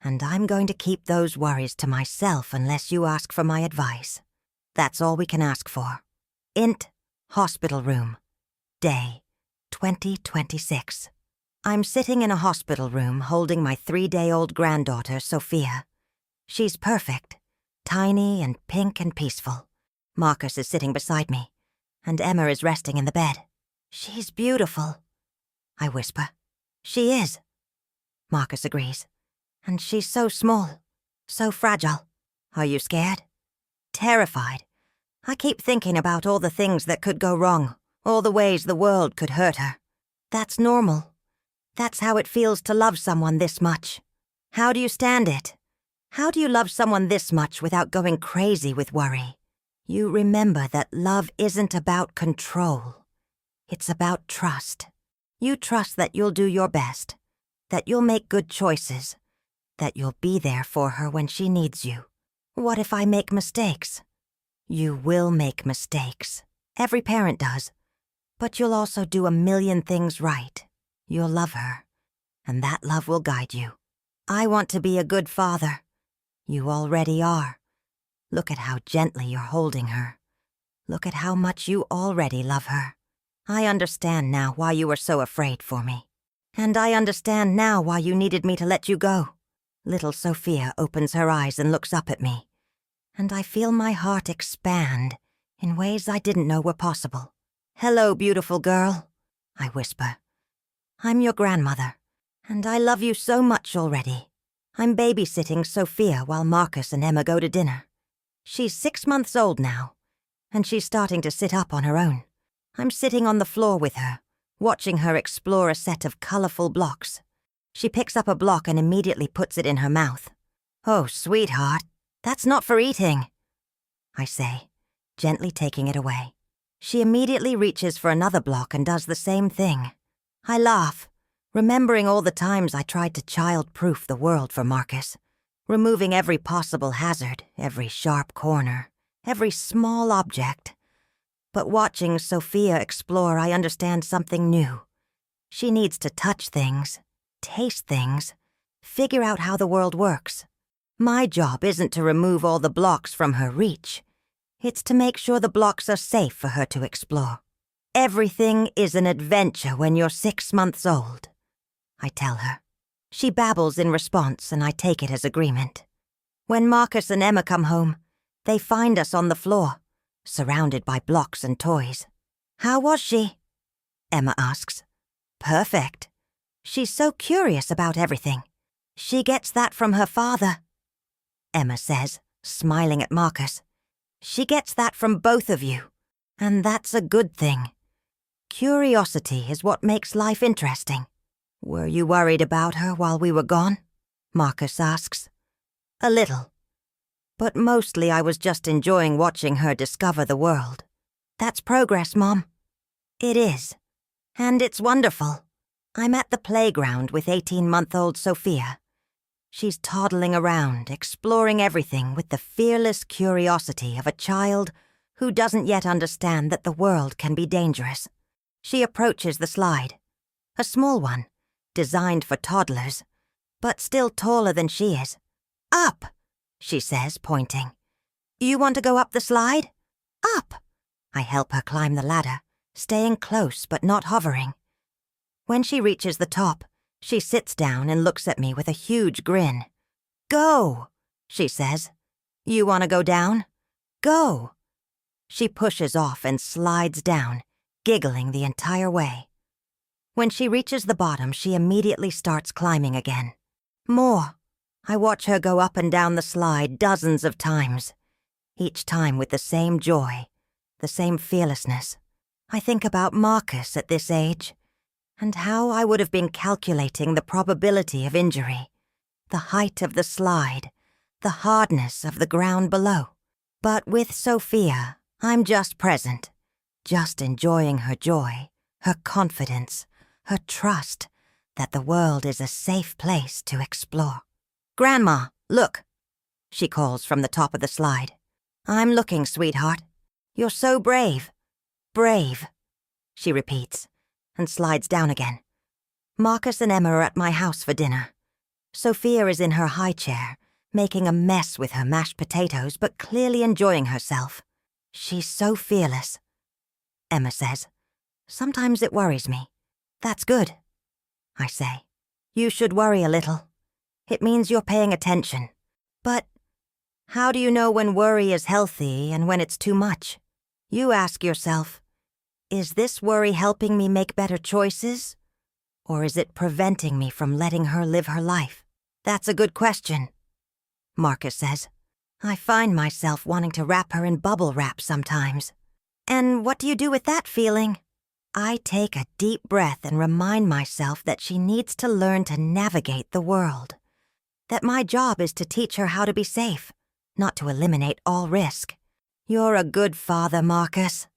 I'm going to keep those worries to myself unless you ask for my advice. That's all we can ask for. Int, hospital room. Day, 2026. I'm sitting in a hospital room holding my 3-day-old granddaughter, Sophia. She's perfect, tiny and pink and peaceful. Marcus is sitting beside me, and Emma is resting in the bed. She's beautiful, I whisper. She is. Marcus agrees. And she's so small, so fragile. Are you scared? Terrified. I keep thinking about all the things that could go wrong, all the ways the world could hurt her. That's normal. That's how it feels to love someone this much. How do you stand it? How do you love someone this much without going crazy with worry? You remember that love isn't about control. It's about trust. You trust that you'll do your best, that you'll make good choices, that you'll be there for her when she needs you. What if I make mistakes? You will make mistakes. Every parent does. But you'll also do a million things right. You'll love her, and that love will guide you. I want to be a good father. You already are. Look at how gently you're holding her. Look at how much you already love her. I understand now why you were so afraid for me. And I understand now why you needed me to let you go. Little Sophia opens her eyes and looks up at me. And I feel my heart expand in ways I didn't know were possible. Hello, beautiful girl, I whisper. I'm your grandmother, and I love you so much already. I'm babysitting Sophia while Marcus and Emma go to dinner. She's 6 months old now, and she's starting to sit up on her own. I'm sitting on the floor with her, watching her explore a set of colorful blocks. She picks up a block and immediately puts it in her mouth. Oh, sweetheart, that's not for eating, I say, gently taking it away. She immediately reaches for another block and does the same thing. I laugh, remembering all the times I tried to child-proof the world for Marcus, removing every possible hazard, every sharp corner, every small object. But watching Sophia explore, I understand something new. She needs to touch things, taste things, figure out how the world works. My job isn't to remove all the blocks from her reach. It's to make sure the blocks are safe for her to explore. Everything is an adventure when you're 6 months old, I tell her. She babbles in response, and I take it as agreement. When Marcus and Emma come home, they find us on the floor, surrounded by blocks and toys. How was she? Emma asks. Perfect. She's so curious about everything. She gets that from her father, Emma says, smiling at Marcus. She gets that from both of you, and that's a good thing. Curiosity is what makes life interesting. Were you worried about her while we were gone? Marcus asks. A little. But mostly I was just enjoying watching her discover the world. That's progress, Mom. It is. And it's wonderful. I'm at the playground with 18-month-old Sophia. She's toddling around, exploring everything with the fearless curiosity of a child who doesn't yet understand that the world can be dangerous. She approaches the slide. A small one, designed for toddlers, but still taller than she is. Up, she says, pointing. You want to go up the slide? Up. I help her climb the ladder, staying close but not hovering. When she reaches the top, she sits down and looks at me with a huge grin. "Go," she says. "You want to go down? Go." She pushes off and slides down, giggling the entire way. When she reaches the bottom, she immediately starts climbing again. More. I watch her go up and down the slide dozens of times, each time with the same joy, the same fearlessness. I think about Marcus at this age, and how I would have been calculating the probability of injury, the height of the slide, the hardness of the ground below. But with Sophia, I'm just present, just enjoying her joy, her confidence, her trust that the world is a safe place to explore. "Grandma, look," she calls from the top of the slide. "I'm looking, sweetheart. You're so brave. Brave," she repeats, and slides down again. Marcus and Emma are at my house for dinner. Sophia is in her high chair, making a mess with her mashed potatoes, but clearly enjoying herself. She's so fearless. Emma says, "Sometimes it worries me." "That's good," I say. "You should worry a little. It means you're paying attention. But how do you know when worry is healthy and when it's too much? You ask yourself, is this worry helping me make better choices? Or is it preventing me from letting her live her life?" "That's a good question," Marcus says. "I find myself wanting to wrap her in bubble wrap sometimes." "And what do you do with that feeling?" I take a deep breath and remind myself that she needs to learn to navigate the world. That my job is to teach her how to be safe, not to eliminate all risk. "You're a good father, Marcus.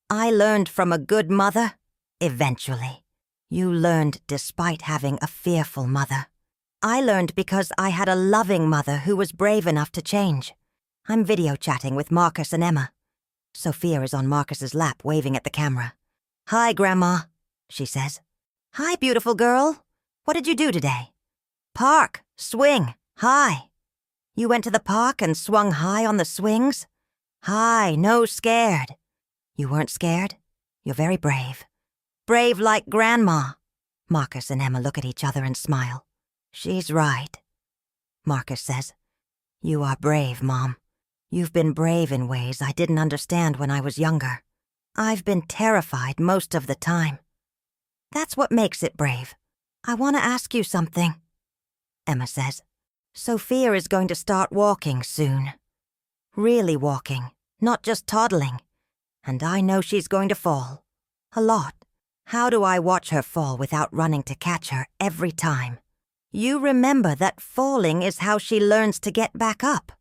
I learned from a good mother, eventually. You learned despite having a fearful mother. I learned because I had a loving mother who was brave enough to change." I'm video chatting with Marcus and Emma. Sophia is on Marcus's lap, waving at the camera. "Hi, Grandma," she says. "Hi, beautiful girl. What did you do today?" "Park, swing, high." "You went to the park and swung high on the swings?" "High, no scared." "You weren't scared? You're very brave." "Brave like Grandma." Marcus and Emma look at each other and smile. "She's right," Marcus says. "You are brave, Mom. You've been brave in ways I didn't understand when I was younger. I've been terrified most of the time. That's what makes it brave. I want to ask you something," Emma says. "Sophia is going to start walking soon. Really walking, not just toddling. And I know she's going to fall. A lot. How do I watch her fall without running to catch her every time? You remember that falling is how she learns to get back up.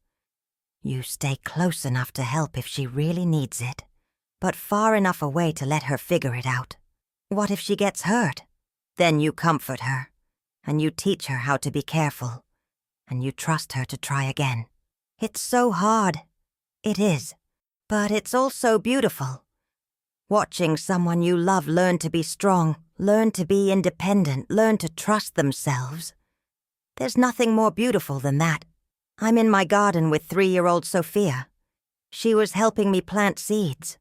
You stay close enough to help if she really needs it, but far enough away to let her figure it out. What if she gets hurt? Then you comfort her, and you teach her how to be careful, and you trust her to try again. It's so hard. It is. But it's also beautiful. Watching someone you love learn to be strong, learn to be independent, learn to trust themselves. There's nothing more beautiful than that. I'm in my garden with 3-year-old Sophia. She was helping me plant seeds.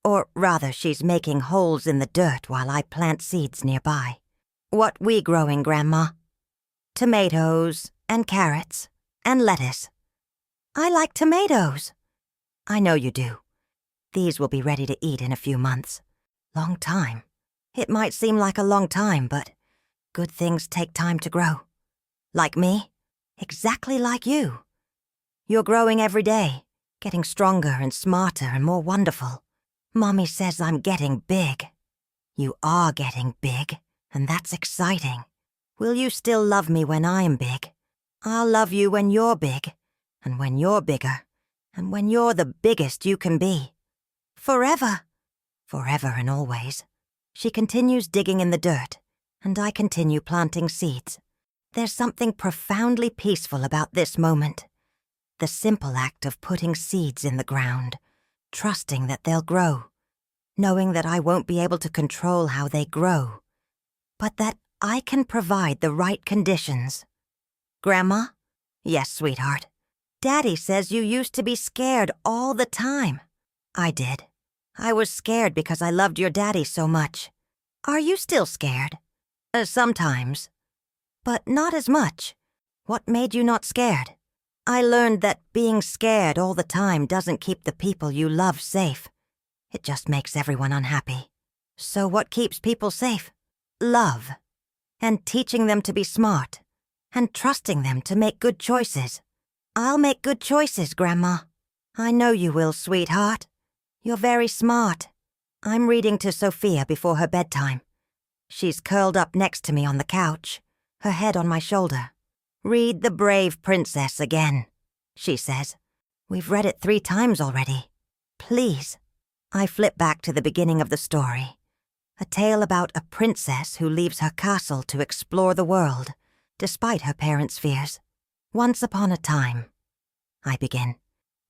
Or rather, she's making holes in the dirt while I plant seeds nearby. What we growing, Grandma? Tomatoes and carrots and lettuce. I like tomatoes. I know you do. These will be ready to eat in a few months. Long time. It might seem like a long time, but good things take time to grow. Like me? Exactly like you. You're growing every day, getting stronger and smarter and more wonderful. Mommy says I'm getting big. You are getting big, and that's exciting. Will you still love me when I'm big? I'll love you when you're big, and when you're bigger, and when you're the biggest you can be. Forever. Forever and always. She continues digging in the dirt, and I continue planting seeds. There's something profoundly peaceful about this moment. The simple act of putting seeds in the ground, trusting that they'll grow, knowing that I won't be able to control how they grow, but that I can provide the right conditions. Grandma? Yes, sweetheart. Daddy says you used to be scared all the time. I did. I was scared because I loved your daddy so much. Are you still scared? Sometimes. But not as much. What made you not scared? I learned that being scared all the time doesn't keep the people you love safe. It just makes everyone unhappy. So what keeps people safe? Love. And teaching them to be smart. And trusting them to make good choices. I'll make good choices, Grandma. I know you will, sweetheart. You're very smart. I'm reading to Sophia before her bedtime. She's curled up next to me on the couch, her head on my shoulder. "Read The Brave Princess again," she says. "We've read it 3 times already. Please." I flip back to the beginning of the story. A tale about a princess who leaves her castle to explore the world, despite her parents' fears. "Once upon a time," I begin,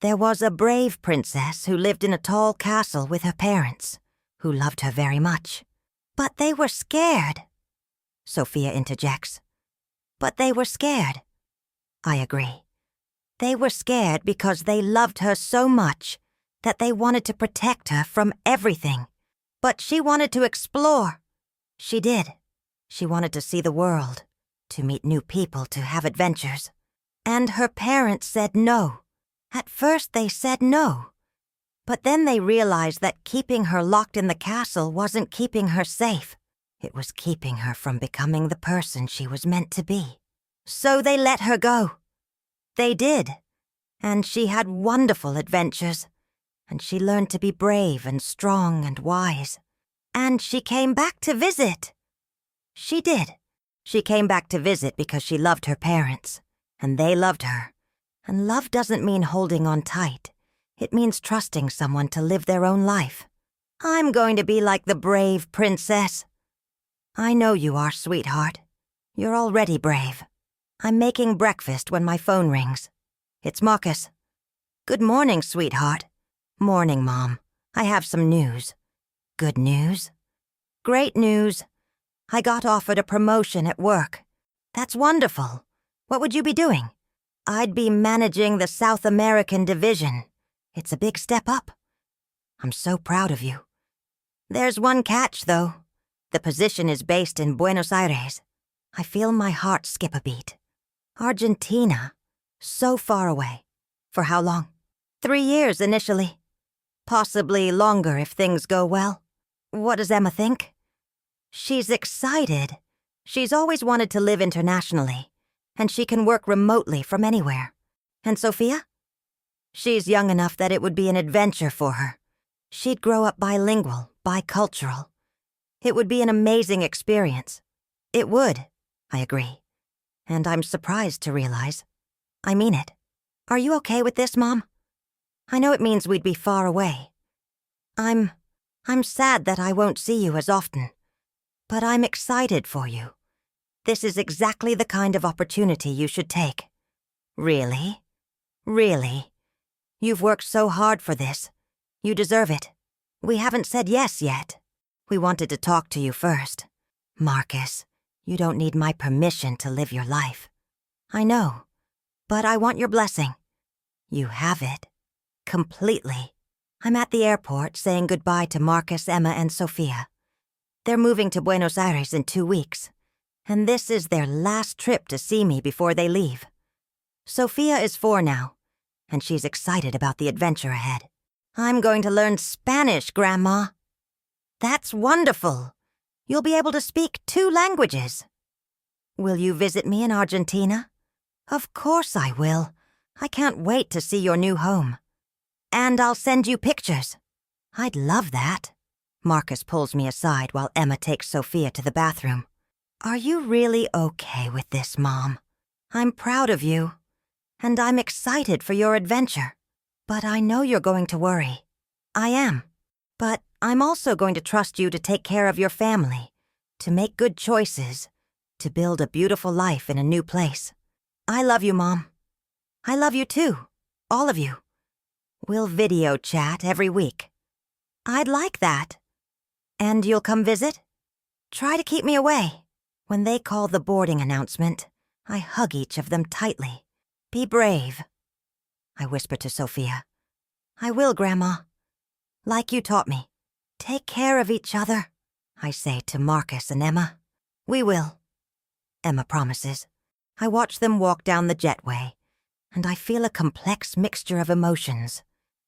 "there was a brave princess who lived in a tall castle with her parents, who loved her very much. But they were scared," Sophia interjects. "But they were scared." I agree. They were scared because they loved her so much that they wanted to protect her from everything. But she wanted to explore. She did. She wanted to see the world, to meet new people, to have adventures. And her parents said no. At first they said no. But then they realized that keeping her locked in the castle wasn't keeping her safe. It was keeping her from becoming the person she was meant to be. So they let her go. They did. And she had wonderful adventures. And she learned to be brave and strong and wise. And she came back to visit. She did. She came back to visit because she loved her parents. And they loved her. And love doesn't mean holding on tight. It means trusting someone to live their own life. I'm going to be like the brave princess. I know you are, sweetheart. You're already brave. I'm making breakfast when my phone rings. It's Marcus. "Good morning, sweetheart." "Morning, Mom. I have some news." "Good news?" "Great news. I got offered a promotion at work." "That's wonderful. What would you be doing?" "I'd be managing the South American division. It's a big step up." "I'm so proud of you." "There's one catch, though. The position is based in Buenos Aires." I feel my heart skip a beat. Argentina. So far away. For how long? 3 years initially. Possibly longer if things go well. What does Emma think? She's excited. She's always wanted to live internationally, and she can work remotely from anywhere. And Sophia? She's young enough that it would be an adventure for her. She'd grow up bilingual, bicultural. It would be an amazing experience. It would, I agree. And I'm surprised to realize I mean it. Are you okay with this, Mom? I know it means we'd be far away. I'm sad that I won't see you as often. But I'm excited for you. This is exactly the kind of opportunity you should take. Really? Really? You've worked so hard for this. You deserve it. We haven't said yes yet. We wanted to talk to you first. Marcus, you don't need my permission to live your life. I know, but I want your blessing. You have it. Completely. I'm at the airport saying goodbye to Marcus, Emma, and Sophia. They're moving to Buenos Aires in 2 weeks, and this is their last trip to see me before they leave. Sophia is 4 now, and she's excited about the adventure ahead. I'm going to learn Spanish, Grandma. That's wonderful. You'll be able to speak 2 languages. Will you visit me in Argentina? Of course I will. I can't wait to see your new home. And I'll send you pictures. I'd love that. Marcus pulls me aside while Emma takes Sophia to the bathroom. Are you really okay with this, Mom? I'm proud of you. And I'm excited for your adventure. But I know you're going to worry. I am. But I'm also going to trust you to take care of your family, to make good choices, to build a beautiful life in a new place. I love you, Mom. I love you too. All of you. We'll video chat every week. I'd like that. And you'll come visit? Try to keep me away. When they call the boarding announcement, I hug each of them tightly. Be brave. I whisper to Sophia. I will, Grandma. Like you taught me. Take care of each other, I say to Marcus and Emma. We will, Emma promises. I watch them walk down the jetway, and I feel a complex mixture of emotions.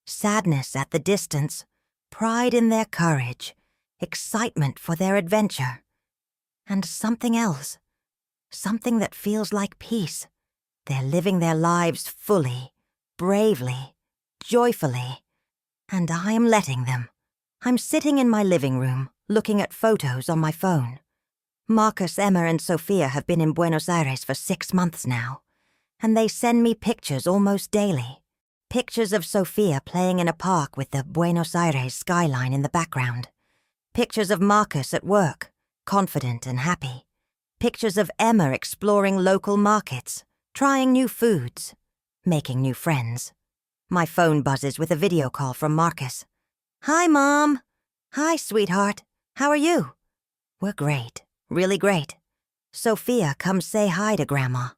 Sadness at the distance, pride in their courage, excitement for their adventure, and something else. Something that feels like peace. They're living their lives fully, bravely, joyfully, and I am letting them. I'm sitting in my living room, looking at photos on my phone. Marcus, Emma, and Sophia have been in Buenos Aires for 6 months now, and they send me pictures almost daily. Pictures of Sophia playing in a park with the Buenos Aires skyline in the background. Pictures of Marcus at work, confident and happy. Pictures of Emma exploring local markets, trying new foods, making new friends. My phone buzzes with a video call from Marcus. Hi, Mom. Hi, sweetheart. How are you? We're great, really great. Sophia, come say hi to Grandma.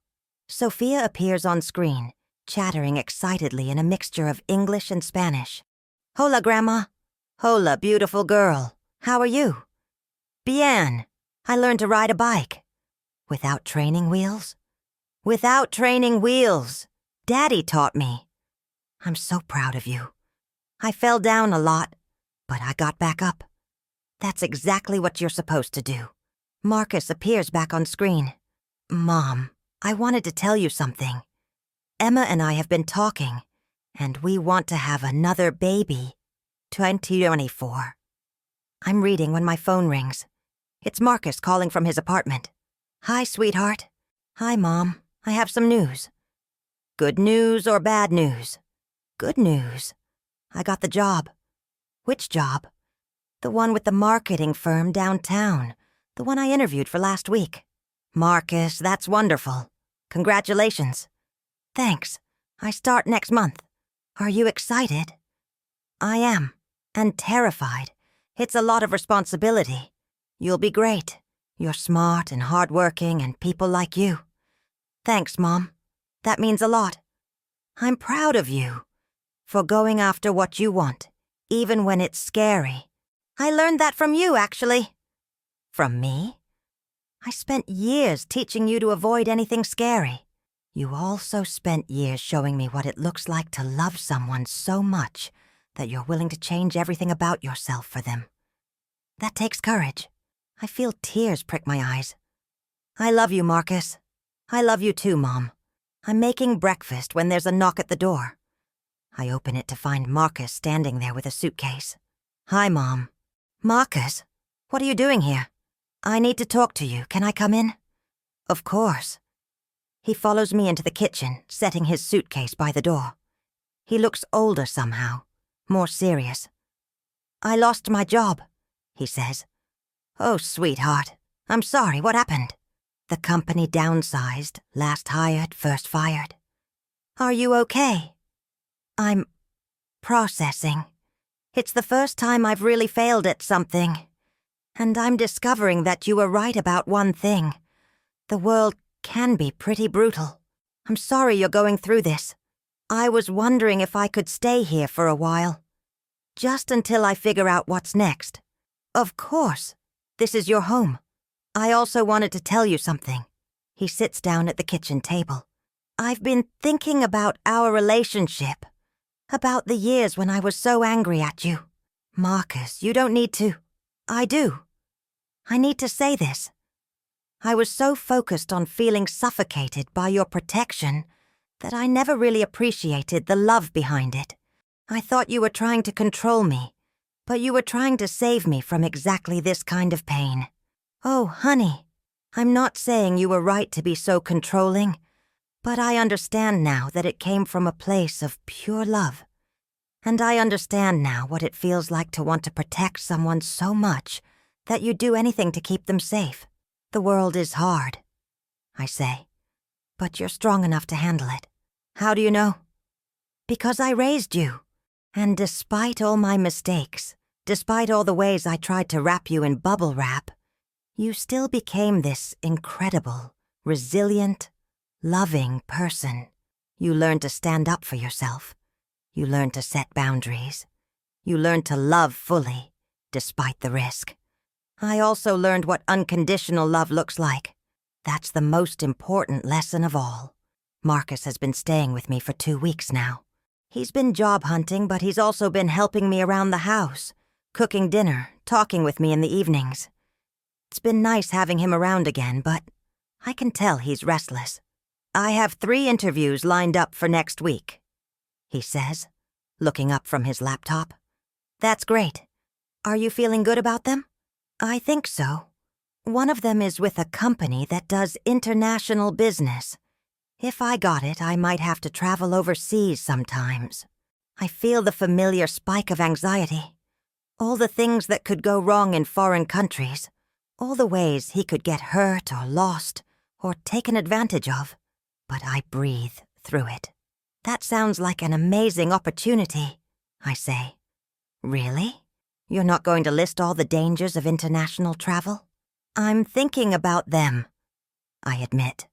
Sophia appears on screen, chattering excitedly in a mixture of English and Spanish. Hola, Grandma. Hola, beautiful girl. How are you? Bien. I learned to ride a bike. Without training wheels? Without training wheels. Daddy taught me. I'm so proud of you. I fell down a lot, but I got back up. That's exactly what you're supposed to do. Marcus appears back on screen. Mom, I wanted to tell you something. Emma and I have been talking, and we want to have another baby. 2024. I'm reading when my phone rings. It's Marcus calling from his apartment. Hi, sweetheart. Hi, Mom. I have some news. Good news or bad news? Good news. I got the job. Which job? The one with the marketing firm downtown. The one I interviewed for last week. Marcus, that's wonderful. Congratulations. Thanks. I start next month. Are you excited? I am. And terrified. It's a lot of responsibility. You'll be great. You're smart and hardworking and people like you. Thanks, Mom. That means a lot. I'm proud of you for going after what you want, even when it's scary. I learned that from you, actually. From me? I spent years teaching you to avoid anything scary. You also spent years showing me what it looks like to love someone so much that you're willing to change everything about yourself for them. That takes courage. I feel tears prick my eyes. I love you, Marcus. I love you too, Mom. I'm making breakfast when there's a knock at the door. I open it to find Marcus standing there with a suitcase. Hi, Mom. Marcus, what are you doing here? I need to talk to you. Can I come in? Of course. He follows me into the kitchen, setting his suitcase by the door. He looks older somehow, more serious. I lost my job, he says. Oh, sweetheart. I'm sorry, what happened? The company downsized, last hired, first fired. Are you okay? I'm processing. It's the first time I've really failed at something. And I'm discovering that you were right about one thing. The world can be pretty brutal. I'm sorry you're going through this. I was wondering if I could stay here for a while. Just until I figure out what's next. Of course. This is your home. I also wanted to tell you something. He sits down at the kitchen table. I've been thinking about our relationship. About the years when I was so angry at you. Marcus, you don't need to. I do. I need to say this. I was so focused on feeling suffocated by your protection that I never really appreciated the love behind it. I thought you were trying to control me, but you were trying to save me from exactly this kind of pain. Oh, honey, I'm not saying you were right to be so controlling, but I understand now that it came from a place of pure love. And I understand now what it feels like to want to protect someone so much that you'd do anything to keep them safe. The world is hard, I say, but you're strong enough to handle it. How do you know? Because I raised you. And despite all my mistakes, despite all the ways I tried to wrap you in bubble wrap, you still became this incredible, resilient, loving person. You learned to stand up for yourself. You learned to set boundaries. You learned to love fully, despite the risk. I also learned what unconditional love looks like. That's the most important lesson of all. Marcus has been staying with me for 2 weeks now. He's been job hunting, but he's also been helping me around the house, cooking dinner, talking with me in the evenings. It's been nice having him around again, but I can tell he's restless. I have 3 interviews lined up for next week, he says, looking up from his laptop. That's great. Are you feeling good about them? I think so. One of them is with a company that does international business. If I got it, I might have to travel overseas sometimes. I feel the familiar spike of anxiety. All the things that could go wrong in foreign countries. All the ways he could get hurt or lost or taken advantage of. But I breathe through it. That sounds like an amazing opportunity, I say. Really? You're not going to list all the dangers of international travel? I'm thinking about them, I admit.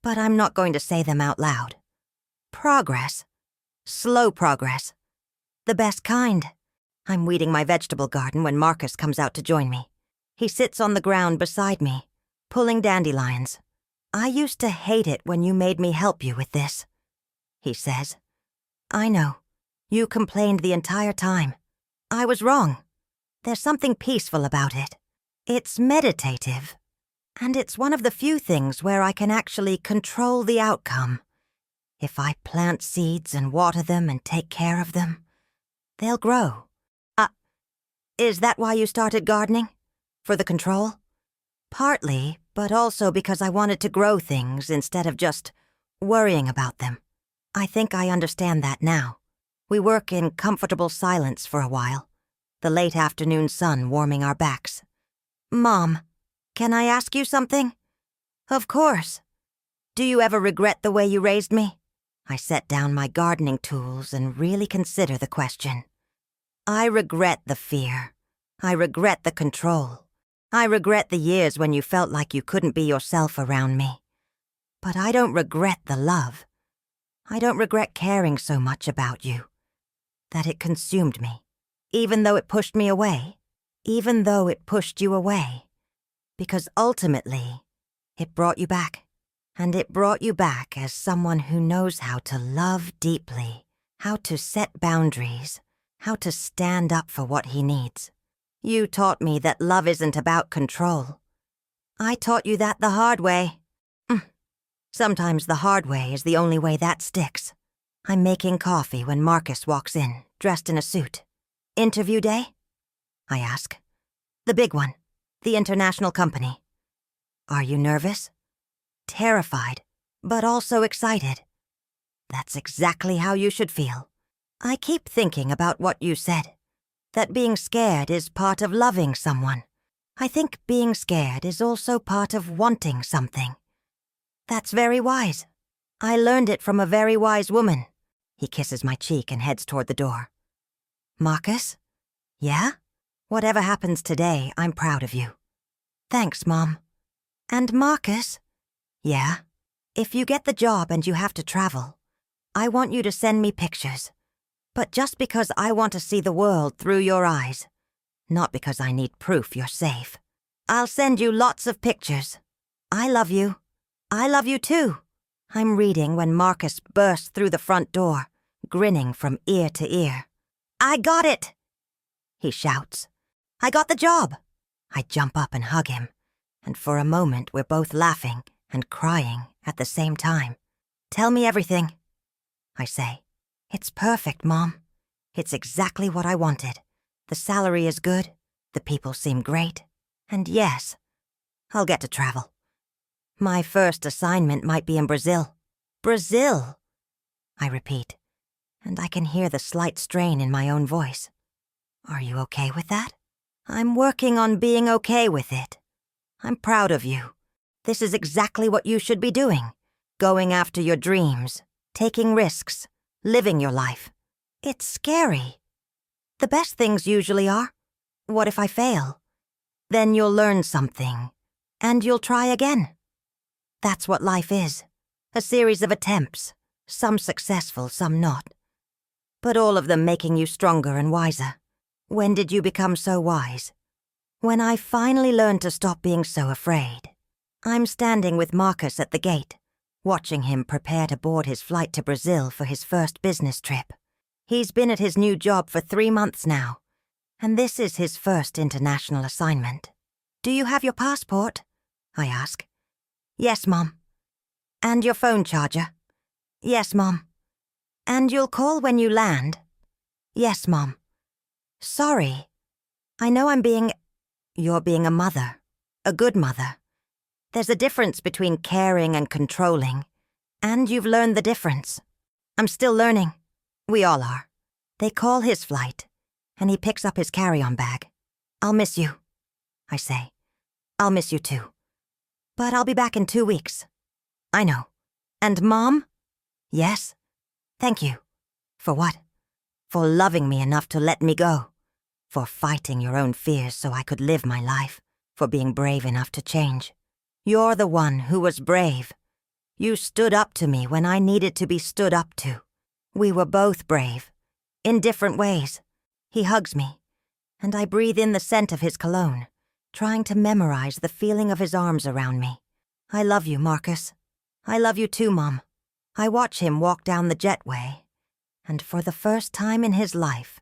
But I'm not going to say them out loud. Progress. Slow progress. The best kind. I'm weeding my vegetable garden when Marcus comes out to join me. He sits on the ground beside me, pulling dandelions. I used to hate it when you made me help you with this, he says. I know. You complained the entire time. I was wrong. There's something peaceful about it. It's meditative. And it's one of the few things where I can actually control the outcome. If I plant seeds and water them and take care of them, they'll grow. Is that why you started gardening? For the control? Partly, but also because I wanted to grow things instead of just worrying about them. I think I understand that now. We work in comfortable silence for a while, the late afternoon sun warming our backs. Mom, can I ask you something? Of course. Do you ever regret the way you raised me? I set down my gardening tools and really consider the question. I regret the fear. I regret the control. I regret the years when you felt like you couldn't be yourself around me. But I don't regret the love. I don't regret caring so much about you. That it consumed me. Even though it pushed me away. Even though it pushed you away. Because ultimately, it brought you back. And it brought you back as someone who knows how to love deeply, how to set boundaries, how to stand up for what he needs. You taught me that love isn't about control. I taught you that the hard way. Sometimes the hard way is the only way that sticks. I'm making coffee when Marcus walks in, dressed in a suit. Interview day? I ask. The big one. The international company. Are you nervous? Terrified, but also excited. That's exactly how you should feel. I keep thinking about what you said, that being scared is part of loving someone. I think being scared is also part of wanting something. That's very wise. I learned it from a very wise woman. He kisses my cheek and heads toward the door. Marcus? Yeah? Whatever happens today, I'm proud of you. Thanks, Mom. And Marcus? Yeah? If you get the job and you have to travel, I want you to send me pictures. But just because I want to see the world through your eyes. Not because I need proof you're safe. I'll send you lots of pictures. I love you. I love you too. I'm reading when Marcus bursts through the front door, grinning from ear to ear. I got it! He shouts. I got the job! I jump up and hug him, and for a moment we're both laughing and crying at the same time. Tell me everything, I say. It's perfect, Mom. It's exactly what I wanted. The salary is good, the people seem great, and yes, I'll get to travel. My first assignment might be in Brazil. Brazil! I repeat, and I can hear the slight strain in my own voice. Are you okay with that? I'm working on being okay with it. I'm proud of you. This is exactly what you should be doing. Going after your dreams, taking risks, living your life. It's scary. The best things usually are. What if I fail? Then you'll learn something, and you'll try again. That's what life is. A series of attempts, some successful, some not. But all of them making you stronger and wiser. When did you become so wise? When I finally learned to stop being so afraid, I'm standing with Marcus at the gate, watching him prepare to board his flight to Brazil for his first business trip. He's been at his new job for 3 months now, and this is his first international assignment. "Do you have your passport?" I ask. "Yes, Mom." "And your phone charger?" "Yes, Mom." "And you'll call when you land?" "Yes, Mom." "Sorry. I know You're being a mother. A good mother. There's a difference between caring and controlling, and you've learned the difference." "I'm still learning. We all are." They call his flight, and he picks up his carry-on bag. "I'll miss you," I say. "I'll miss you too. But I'll be back in 2 weeks." "I know. And Mom?" "Yes?" "Thank you." "For what?" "For loving me enough to let me go. For fighting your own fears so I could live my life. For being brave enough to change. You're the one who was brave. You stood up to me when I needed to be stood up to. We were both brave. In different ways." He hugs me, and I breathe in the scent of his cologne, trying to memorize the feeling of his arms around me. "I love you, Marcus. I love you too, Mom." I watch him walk down the jetway, and for the first time in his life,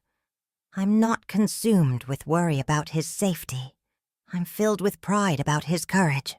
I'm not consumed with worry about his safety. I'm filled with pride about his courage.